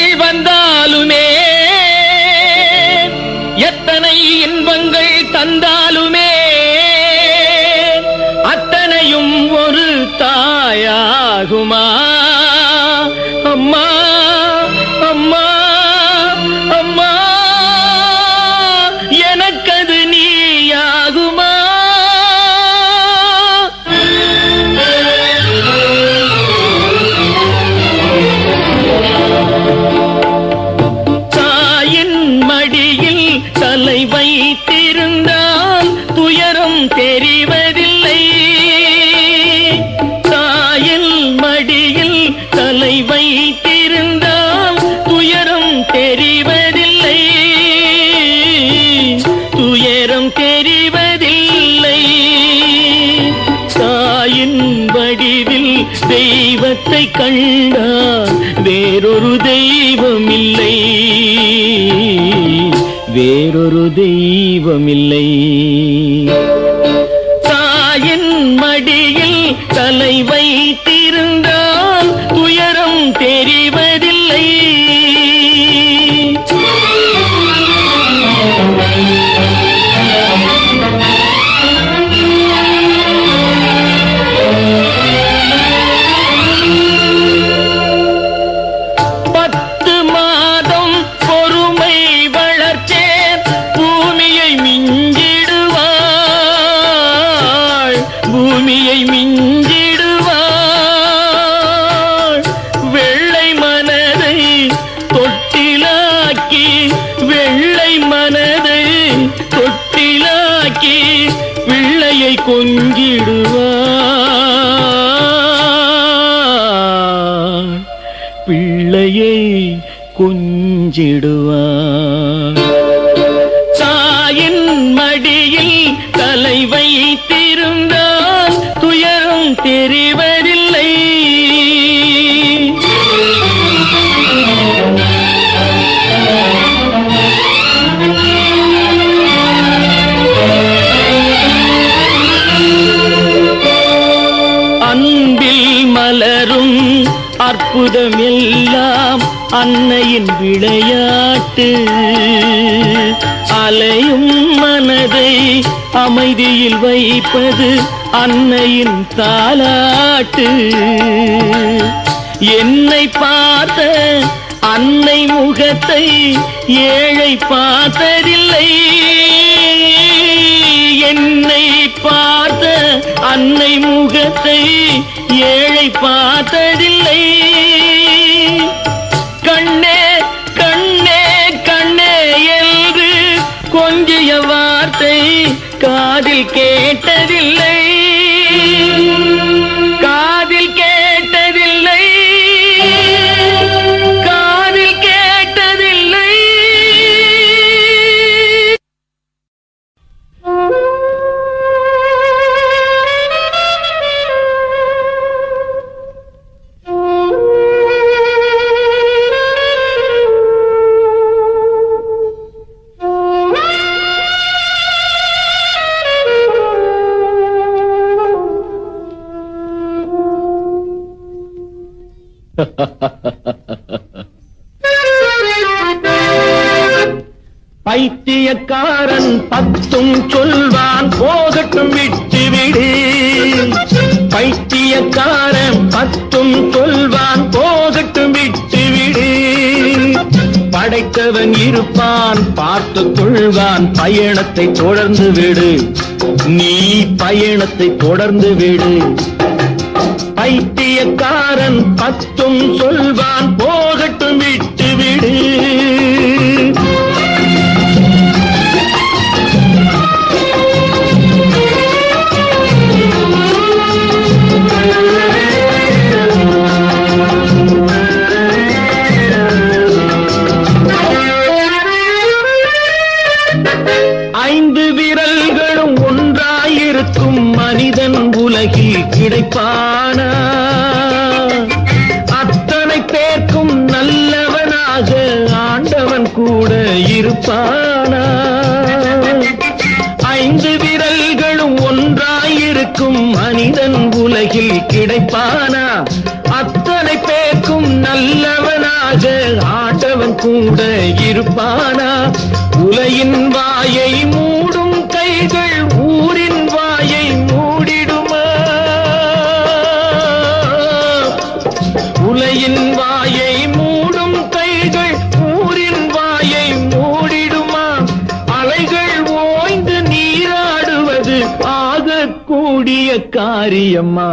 ஆகுமா அம்மா அம்மா அம்மா எனக்கது நீயாகுமா தாயின் மடியில் தலை வைத்திருந்தால் துயரம் தெரிவதில்லை தாயின் மடியில் தலை வைத்திருந்தால் துயரம் தெரிவதில்லை துயரம் தெரிவதில்லை தாயின் வடிவில் தெய்வத்தை கண்டால் வேறொரு தெய்வமில்லை வேறொரு தெய்வமில்லை தாயின் மடியில் தலை வைத்திருந்தால் துயரம் தெரிவதில்லை பூமியை மிஞ்சிடுவாள் வெள்ளை மனதை தொட்டிலாக்கி வெள்ளை மனதை தொட்டிலாக்கி பிள்ளையை கொஞ்சிடுவாள் பிள்ளையை கொஞ்சிடுவாள் தாயின் மடியில் தலை வைத்திருந்தால் துயரம் தெரிவதில்லை அன்பில் மலரும் அற்புதம் எல்லாம் அன்னையின் விளையாட்டு அலையும் மனதை அமைதியில் வைப்பது அன்னையின் தாலாட்டு என்னை பார்த்த அன்னை முகத்தை ஏழை பார்த்ததில்லை என்னை பார்த்த அன்னை முகத்தை ஏழை பார்த்ததில்லை கண்ணே கண்ணே கண்ணே என்று கொஞ்சிய வார்த்தை காதில் கேட்டதில்லை காதில் கேட்டதில்லை காதில் கேட்டதில்லை பைத்தியக்காரன் பத்தும் சொல்வான் போகட்டும் விட்டுவிடு பைத்தியக்காரன் பத்தும் சொல்வான் போகட்டும் விட்டுவிடு படைத்தவன் இருப்பான் பார்த்துக் கொள்வான் பயணத்தை தொடர்ந்து விடு நீ பயணத்தை தொடர்ந்து விடு பைத்தியக்காரன் பத்தும் சொல்வான் போகட்டும் விட்டுவிடு ஐந்து விரல்களும் ஒன்றாயிருக்கும் மனிதன் உலகில் கிடைப்பானா அத்தனை பேர்க்கும் நல்லவனாக ஆண்டவன் கூட இருப்பானா ஐந்து விரல்களும் ஒன்றாயிருக்கும் மனிதன் உலகில் கிடைப்பானா அத்தனை பேர்க்கும் நல்லவனாக ஆண்டவன் கூட இருப்பானா உலகின் வாயை மூடும் கைகள் ஊரின் வாயை மூடிடுமா பைத்தியக்காரியம்மா.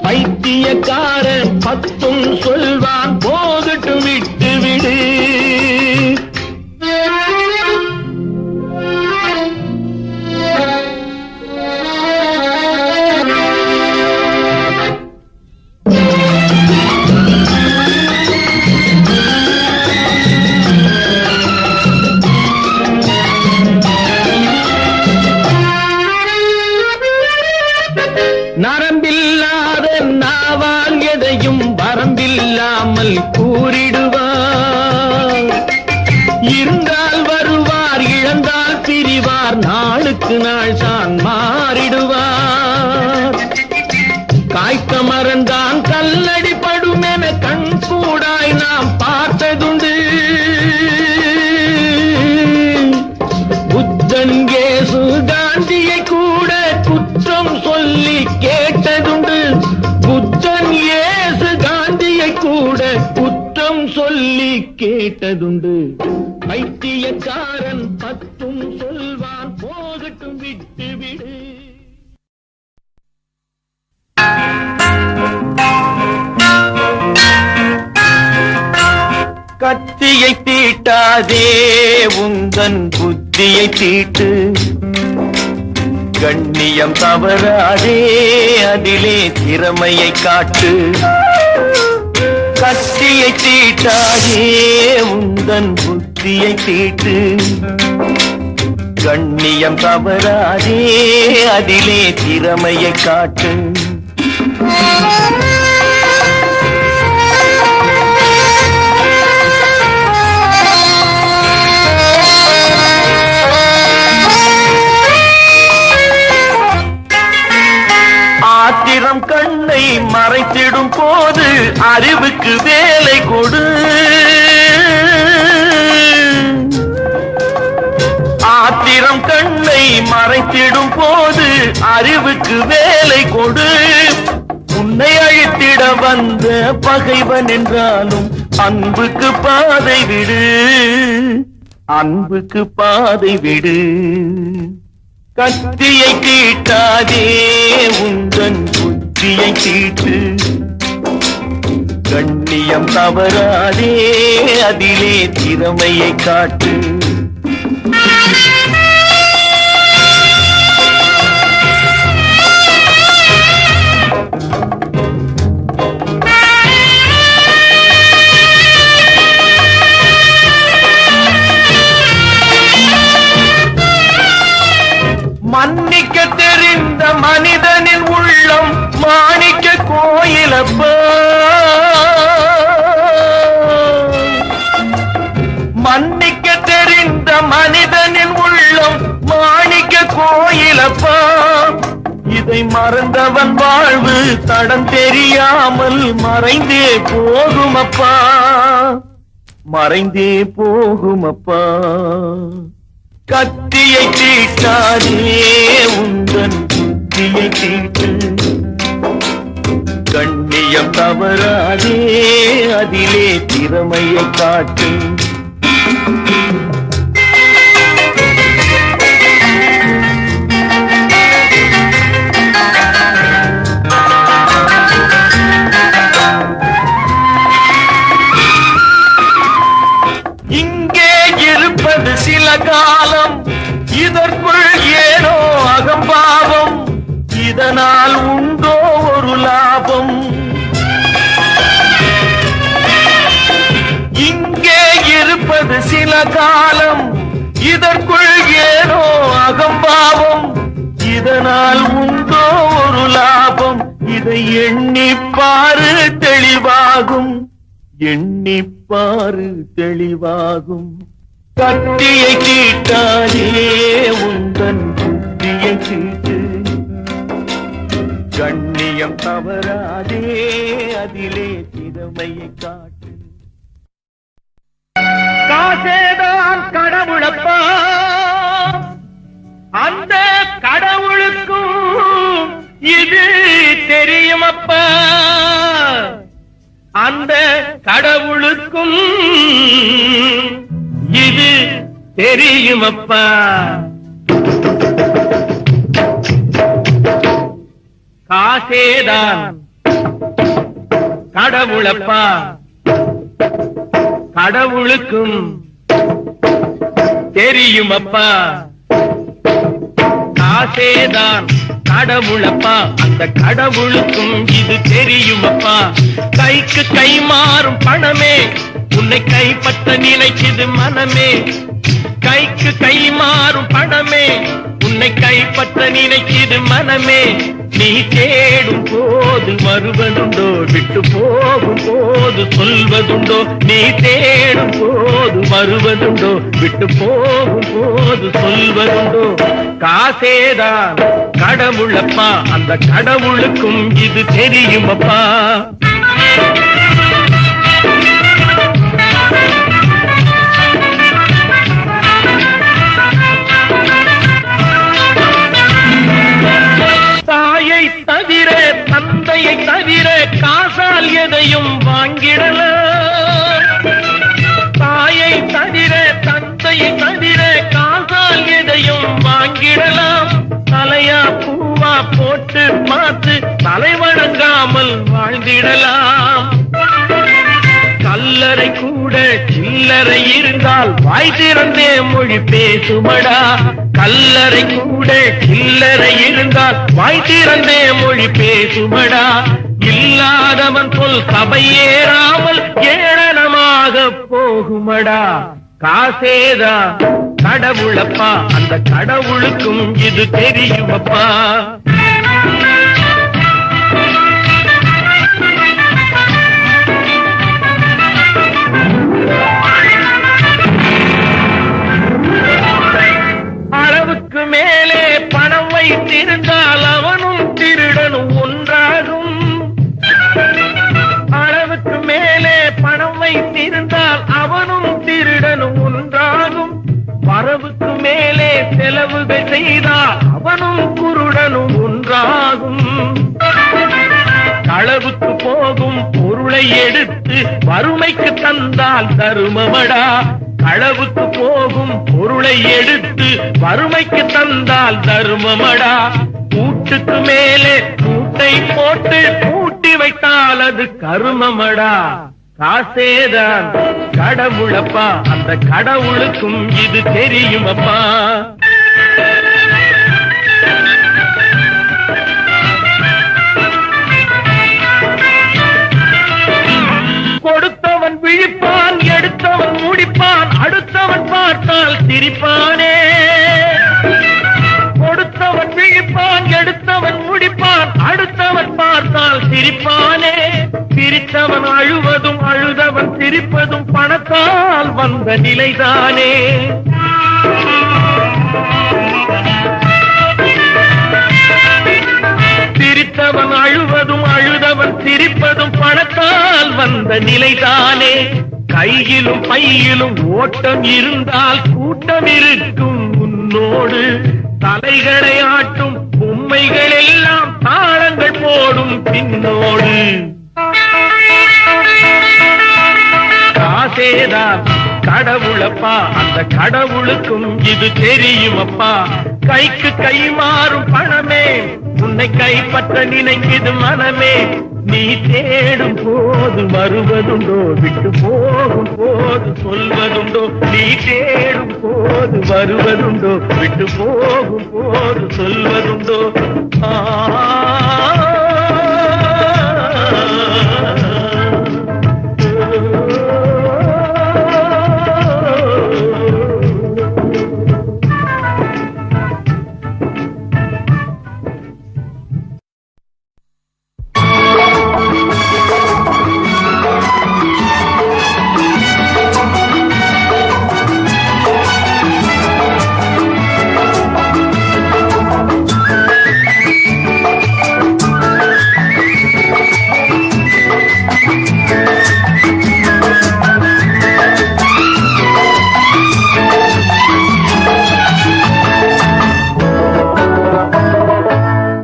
பைத்தியக்காரன் 10 சொல்வான், போகட்டும் விட்டு விடு. நரம்பில்லாத நாவால் எதையும் வரம்பில்லாமல் கூறிடுவார். இருந்தால் வருவார், இழந்தால் பிரிவார், நாளுக்கு நாள் தான் மாறிடுவார். காய்க்க மறந்தான் கல்லடி படும் என கண் கூடாய் நாம் பார்த்ததுண்டு. புத்தன் இயேசு காந்தியை கூட குற்றம் சொல்லி கேட்டதுண்டு. புத்தன் இயேசு காந்தியை கூட குற்றம் சொல்லி கேட்டதுண்டு. பைத்தியக்காரன் 10 சொல்வான், போகட்டும் விட்டு விடு. கத்தியை தீட்டாதே, உந்தன் புத்தியை தீட்டு. கண்ணியம் தவறாதே, அதிலே திறமையை காட்டு. கத்தியை தீட்டாதே, உந்தன் புத்தியை தீட்டு. கண்ணியம் தவறாதே, அதிலே திறமையை காட்டு. ஆத்திரம் கண்ணை மறைத்திடும் போது அறிவுக்கு வேலை கொடு. ஆத்திரம் கண்ணை மறைத்திடும் போது அறிவுக்கு வேலை கொடு. உன்னை அழித்திட வந்த பகைவன் என்றாலும் அன்புக்கு பாதை விடு. அன்புக்கு பாதை விடு. கத்தியை தீட்டாதே, உந்தன் புத்தியை தீட்டு. கண்ணியம் தவறாதே, அதிலே திறமையை காட்டு. மன்னிக்க தெரிந்த மனிதனின் உள்ளம் மாணிக்க கோயிலப்பா. மன்னிக்க தெரிந்த மனிதனின் உள்ளம் மாணிக்க கோயிலப்பா. இதை மறந்தவன் வாழ்வு தடம் தெரியாமல் மறைந்தே போகுமப்பா. மறைந்தே போகுமப்பா. கத்தியை தீட்டாதே, உந்தன் புத்தியை தீட்டு. கண்ணியம் தவறாதே, அதிலே திறமையை காட்டு. இங்கே இருப்பது சில காலம், இதற்குள் ஏனோ அகம்பாவம். இதனால் உண்டோ ஒரு லாபம்? இங்கே இருப்பது சில காலம், இதற்குள் ஏனோ அகம்பாவம். இதனால் உண்டோ ஒரு லாபம்? இதை எண்ணிப்பாரு தெளிவாகும். எண்ணிப்பாரு தெளிவாகும். கத்தியை தீட்டாதே, உந்தன் புத்தியை தீட்டு. கண்ணியம் தவறாதே, அதிலே திறமையை காட்டு. காசேதான் கடவுளப்பா, அந்த கடவுளுக்கும் இது தெரியுமப்பா. அந்த கடவுளுக்கும் இது தெரியுமப்பா. காசேதான் கடவுளப்பா, கடவுளுக்கும் தெரியுமப்பா. காசேதான் கடவுளப்பா, அந்த கடவுளுக்கும் இது தெரியுமப்பா. கைக்கு கை மாறும் பணமே உன்னை கைப்பற்ற நினைக்குது மனமே. கைக்கு கை மாறும் பணமே உன்னை கைப்பற்ற நினைக்குது மனமே. நீ தேடும் போது வருவதுண்டோ, விட்டு போகும் போது சொல்வதுண்டோ. நீ தேடும் போது வருவதுண்டோ, விட்டு போகும் போது சொல்வதுண்டோ. காசேதான் கடவுளப்பா, அந்த கடவுளுக்கும் இது தெரியுமப்பா. தாயை தவிர தந்தையை தவிர காசால் எதையும் வாங்கிடலாம். தாயை தவிர தந்தையை தவிர காசால் எதையும் வாங்கிடலாம். தலையா பூவா போட்டு பார்த்து தலை வணங்காமல் வாழ்ந்திடலாம். கல்லறை கூட சில்லறை இருந்தால் வாய் திறந்தே மொழி பேசுமடா. கல்லறை கூட சில்லறை இருந்தால் வாய் திறந்தே மொழி பேசுமடா. இல்லாதவன் சொல் சபையேறாமல் ஏளனமாக போகுமடா. காசேதா கடவுளப்பா, அந்த கடவுளுக்கும் இது தெரியுமப்பா. அளவுக்கு மேலே பணம் வைத்திருந்தால் அவனும் திருடனும் ஒன்றாகும். அளவுக்கு மேலே பணம் வைத்திருந்தால் அவனும் திருடனும் ஒன்றாகும். வரவுக்கு மேலே செலவுகள் செய்தால் அவனும் குருடனும் ஒன்றாகும். களவுக்கு போகும் பொருளை எடுத்து வறுமைக்கு தந்தால் தருமமடா. களவுக்கு போகும் பொருளை எடுத்து வறுமைக்கு தந்தால் தருமமடா. கூட்டுக்கு மேலே கூட்டை போட்டு கூட்டி வைத்தால் அது கருமமடா. காசேதான் கடவுளப்பா, அந்த கடவுளுக்கும் இது தெரியுமப்பா. கொடுத்தவன் விழிப்பான், எடுத்தவன் முடிப்பான், அடுத்தவன் பார்த்தால் சிரிப்பானே. கொடுத்தவன் விழிப்பான், எடுத்தவன் முடிப்பான், அடுத்தவன் பார்த்தால் சிரிப்பானே. சிரித்தவன் அழுவதும் அழுதவன் சிரிப்பதும் பணத்தால் வந்த நிலைதானே. சிரித்தவன் அழுவதும் அழுதவன் சிரிப்பதும் பணத்தால் வந்த நிலைதானே. கையிலும் பையிலும் ஓட்டம் இருந்தால் கூட்டம் இருக்கும் உன்னோடு. தலைகளை ஆட்டும் பொம்மைகள் எல்லாம் தாளங்கள் போடும் பின்னோடு. காசேதான் கடவுளப்பா, அந்த கடவுளுக்கும் இது தெரியுமப்பா. கைக்கு கை மாறும் பணமே உன்னை கைப்பற்ற நினைக்குது மனமே. நீ தேடும் போது வருவதுண்டோ, விட்டு போகும் போது சொல்வதுண்டோ. நீ தேடும் போது வருவதுண்டோ, விட்டு போகும் போது சொல்வதுண்டோ.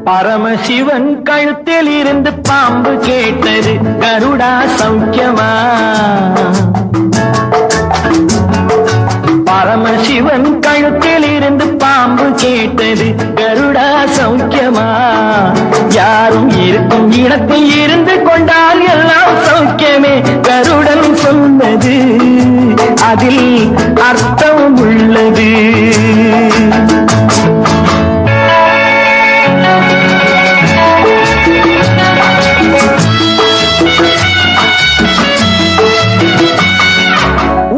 பரமசிவன் கழுத்தில் இருந்து பாம்பு கேட்டது, கருடா சௌக்கியமா? பரமசிவன் கழுத்தில் இருந்து பாம்பு கேட்டது, கருடா சௌக்கியமா? யாரும் இருக்கும் இடத்தில் இருந்து கொண்டால் எல்லாம் சௌக்கியமே கருடன் சொன்னது அதில் அர்த்தம் உள்ளது.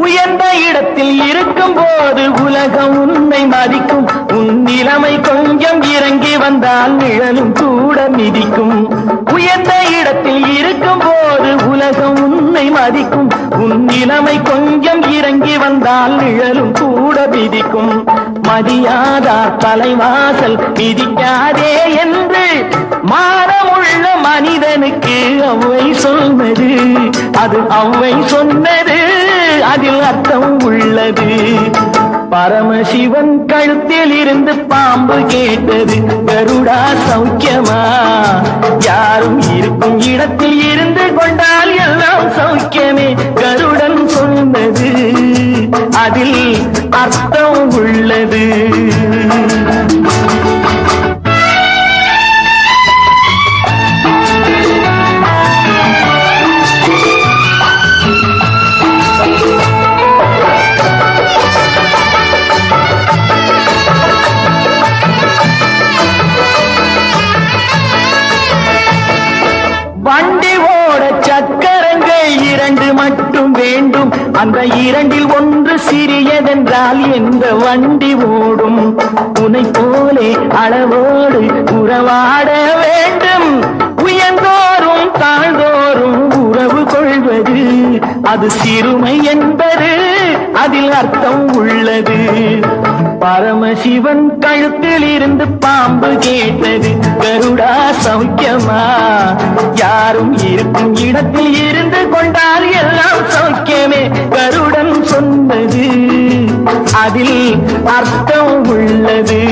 உயர்ந்த இடத்தில் இருக்கும் போது உலகம் உன்னை மதிக்கும். உன் நிலைமை கொஞ்சம் இறங்கி வந்தால் நிழலும் கூட மிதிக்கும். உயர்ந்த இடத்தில் இருக்கும் போது உலகம் உன்னை மதிக்கும். உன் நிலைமை கொஞ்சம் இறங்கி வந்தால் நிழலும் கூட மிதிக்கும். மதியாதா தலைவாசல் மிதிக்காதே என்று மானமுள்ள மனிதனுக்கு அவ்வை சொன்னது. அது அவ்வை சொன்னது அதில் அர்த்தம் உள்ளது. பரமசிவன் கழுத்தில் இருந்து பாம்பு கேட்டது கருடா சௌக்கியமா. யாரும் இருக்கும் இடத்தில் இருந்து கொண்டால் எல்லாம் சௌக்கியமே கருடன் சொன்னது அதில் அர்த்தம் உள்ளது. வண்டி ஓட சக்கரங்கள் இரண்டு மட்டும் வேண்டும். அந்த இரண்டில் ஒன்று சிறியதென்றால் எந்த வண்டி ஓடும்? உன்னை போலே அளவோடு உறவாட வேண்டும். உயர்ந்தோறும் தாழ்ந்தோறும் உறவு கொள்வது அது சிறுமை என்பது அதில் அர்த்தம் உள்ளது. பரமசிவன் கழுத்தில் இருந்து பாம்பு கேட்டது கருடா சௌக்கியமா. யாரும் இருக்கும் இடத்தில் இருந்து கொண்டால் எல்லாம் சௌக்கியமே கருடன் சொன்னது அதில் அர்த்தம் உள்ளது.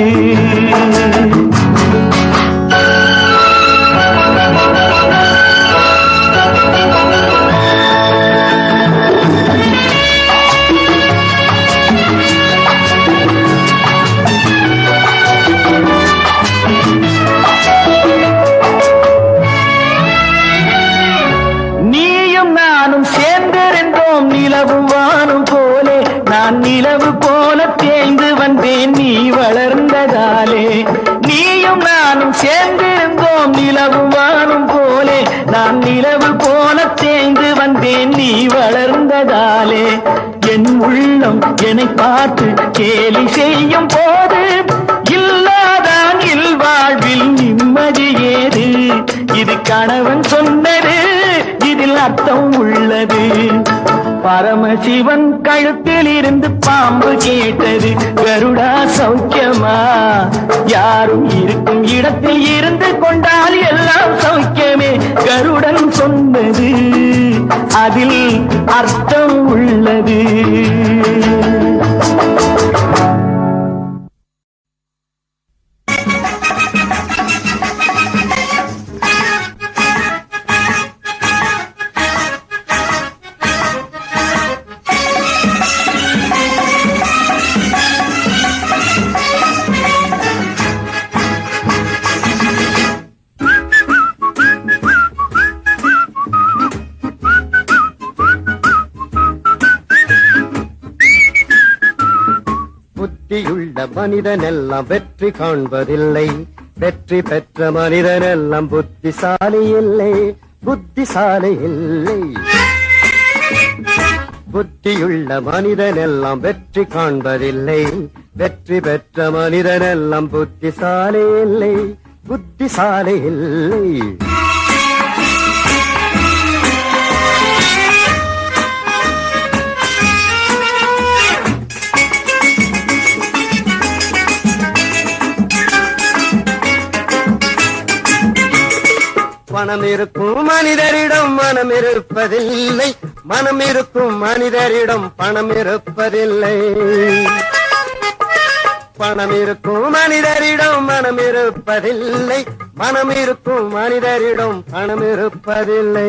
நிலவும் வானும் போலே நான் நிலவு போல தேய்ந்து வந்தேன் நீ வளர்ந்ததாலே. நீயும் நானும் சேர்ந்திருந்தோம் நிலவும் வானும் போலே நான் நிலவு போல தேய்ந்து வந்தேன் நீ வளர்ந்ததாலே. என் உள்ளம் என்னை பார்த்து கேலி செய்யும் போது இல்லாதான் இல்வாழ்வில் நிம்மதி ஏது? இது கணவன் சொன்னது இதில் அர்த்தம் உள்ளது. பரமசிவன் கழுத்தில் இருந்து பாம்பு கேட்டது கருடா சௌக்கியமா. யாரும் இருக்கும் இடத்தில் இருந்து கொண்டால் எல்லாம் சௌக்கியமே கருடன் சொன்னது அதில் அர்த்தம் உள்ளது. புத்தியுள்ள மனிதனெல்லாம் வெற்றி காண்பதில்லை. வெற்றி பெற்ற மனிதனெல்லாம் புத்திசாலி இல்லை. புத்திசாலி இல்லை. புத்தியுள்ள மனிதனெல்லாம் வெற்றி காண்பதில்லை. வெற்றி பெற்ற மனிதனெல்லாம் புத்திசாலி இல்லை. புத்திசாலி இல்லை. பணம் இருக்கும் மனிதரிடம் மனம் இருப்பதில்லை. மனம் இருக்கும் மனிதரிடம் பணம் இருப்பதில்லை. பணம் இருக்கும் மனிதரிடம் மனம் இருப்பதில்லை. மனம் இருக்கும் மனிதரிடம் பணம் இருப்பதில்லை.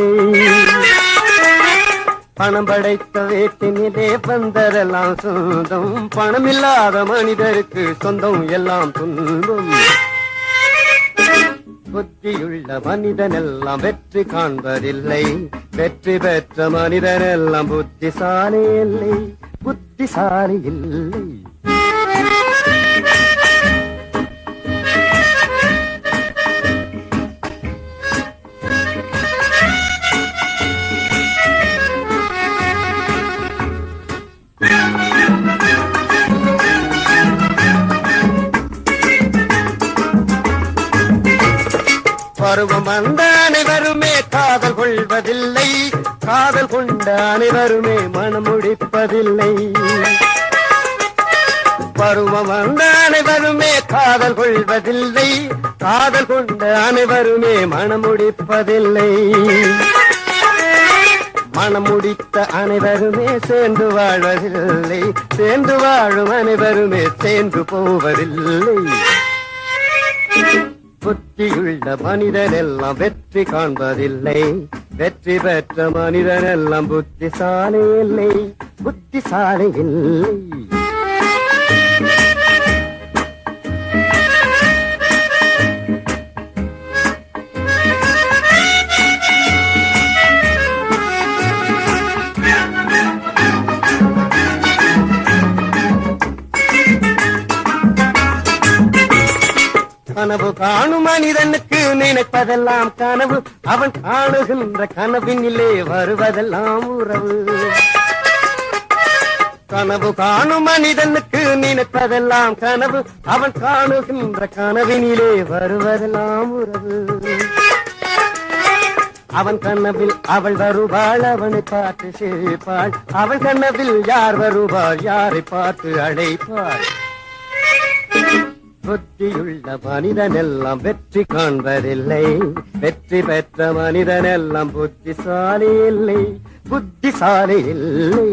பணம் படைத்த வீட்டினிலே வந்ததெல்லாம் சொந்தம். பணம் இல்லாத மனிதருக்கு சொந்தம் எல்லாம் துன்பம். புத்தியுள்ள மனிதனெல்லாம் வெற்றி காண்பதில்லை, வெற்றி பெற்ற மனிதனெல்லாம் புத்திசாலி இல்லை, புத்திசாலி இல்லை. பருவம் வந்த அனைவருமே காதல் கொள்வதில்லை, காதல் கொண்ட அனைவருமே மனம் முடிப்பதில்லை. பருவம் வந்த அனைவருமே காதல் கொள்வதில்லை, காதல் கொண்ட அனைவருமே மனம் முடிப்பதில்லை. மனம் முடித்த அனைவருமே சேர்ந்து வாழ்வதில்லை, சேர்ந்து வாழும் அனைவருமே சேர்ந்து போவதில்லை. புத்தியுள்ள மனிதனெல்லாம் வெற்றி காண்பதில்லை, வெற்றி பெற்ற மனிதனெல்லாம் புத்திசாலி இல்லை, புத்திசாலி இல்லை. கனவு காணும் மனிதனுக்கு நினைப்பதெல்லாம் கனவு, அவன் காணுகின்ற கனவினிலே வருவதெல்லாம் உறவு. கனவு காணும் மனிதனுக்கு நினைப்பதெல்லாம் கனவு, அவன் காணுகின்ற கனவினிலே வருவதெல்லாம் உறவு. அவன் கனவில் அவள் வருவாள், அவனை பார்த்து சிரிப்பாள், அவள் கனவில் யார் வருவாள், யாரை பார்த்து அழைப்பாள். புத்தியுள்ள மனிதனெல்லாம் வெற்றி காண்பதில்லை, வெற்றி பெற்ற மனிதனெல்லாம் புத்திசாலி இல்லை, புத்திசாலி இல்லை.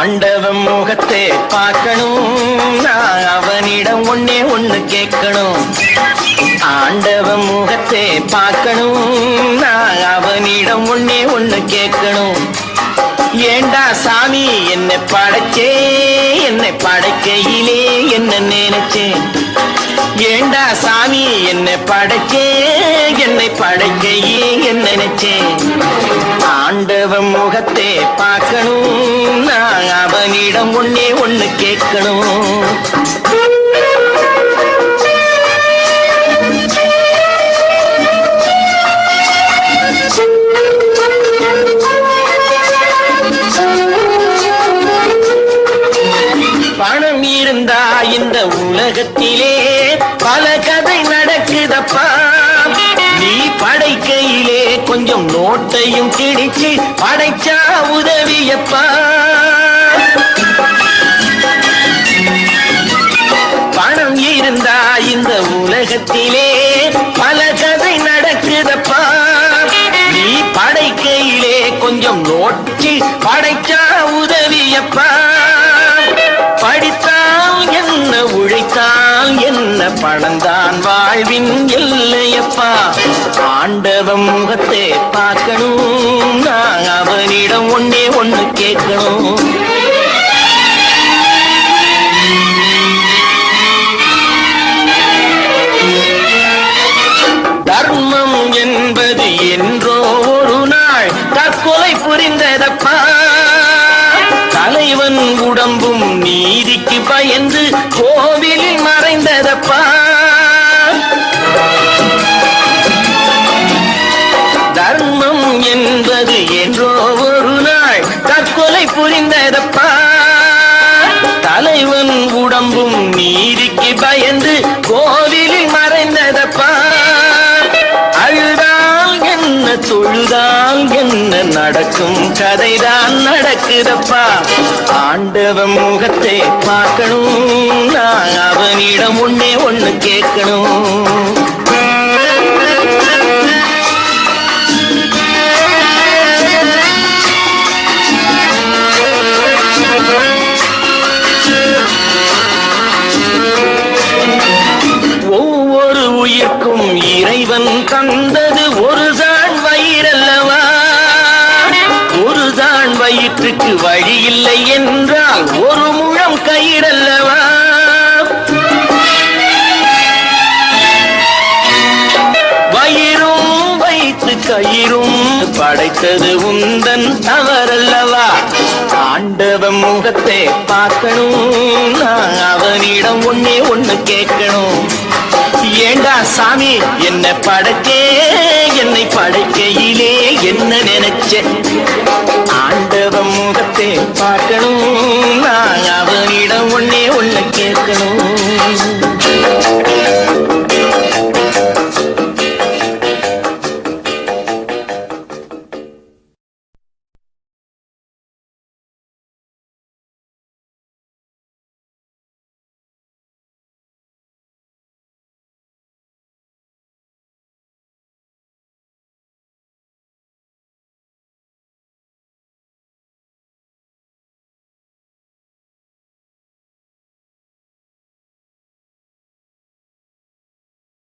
ஆண்டவன் முகத்தை பார்க்கணும், நான் அவனிடம் ஒன்னே ஒண்ணு கேட்கணும். ஆண்டவன் முகத்தை பார்க்கணும், நான் அவனிடம் ஒன்னே ஒண்ணு கேட்கணும். ஏண்டா சாமி என்னை படைச்சே, என்னை படைக்கையிலே என்ன நினைச்சேன். ஏண்டா சாமி என்னை படைச்சே, என்னை படைக்கையே என்ன நினைச்சேன். ஆண்டவன் முகத்தை பார்க்கணும், நான் அவனிடம் ஒன்னே ஒண்ணு கேட்கணும். பணம் இருந்தா இந்த உலகத்திலே பல கதை நடக்குதப்பா. நீ படைக்கையிலே கொஞ்சம் நோட்டையும் கிழிச்சு படைச்சா உதவியப்பா. பணம் இருந்தா இந்த உலகத்திலே பல கதை நடக்குதப்பா. நீ படைக்கையிலே கொஞ்சம் நோட்டி படைச்சா உதவியப்பா. படித்தால் என்ன, உழைத்தால் என்ன, பணந்தான் வாழ்வின் எல்லையப்பா. ஆண்டவன் முகத்தை பார்க்கணும், நான் அவனிடம் ஒன்னே ஒண்ணு கேட்கணும். தர்மம் என்பது என்றோ ஒரு நாள் தற்கொலை புரிந்ததப்பா. தலைவன் உடம்பும் நீதிக்கு பயந்து கோவிலில் மறைந்ததப்பா. தர்மம் என்பது என்றோ ஒரு நாள் தற்கொலை புரிந்ததப்பா. தலைவன் உடம்பும் நீதிக்கு பயந்து கோவிலில் மறைந்ததப்பா. அழுதால் என்ன, தொழுதால் என்ன, நடக்கும் கதைதான் நடக்குதப்பா. ஆண்டவன் முகத்தை பார்க்கணும், நான் அவனிடம் ஒன்னே ஒண்ணு கேட்கணும். ஆற்றுக்கு வழி இல்லை என்றால் ஒரு முழம் கயிறல்லவா? வயிறும் வைத்து கயிறும் படைத்தது உந்தன் தவறல்லவா? ஆண்டவன் முகத்தை பார்க்கணும், நான் அவனிடம் ஒன்னே ஒண்ணு கேட்கணும். ஏண்டா சாமி என்னை படைக்கையிலே என்ன நினைச்ச? ஆண்டவன் முகத்தை பார்க்கணும், நான் அவன்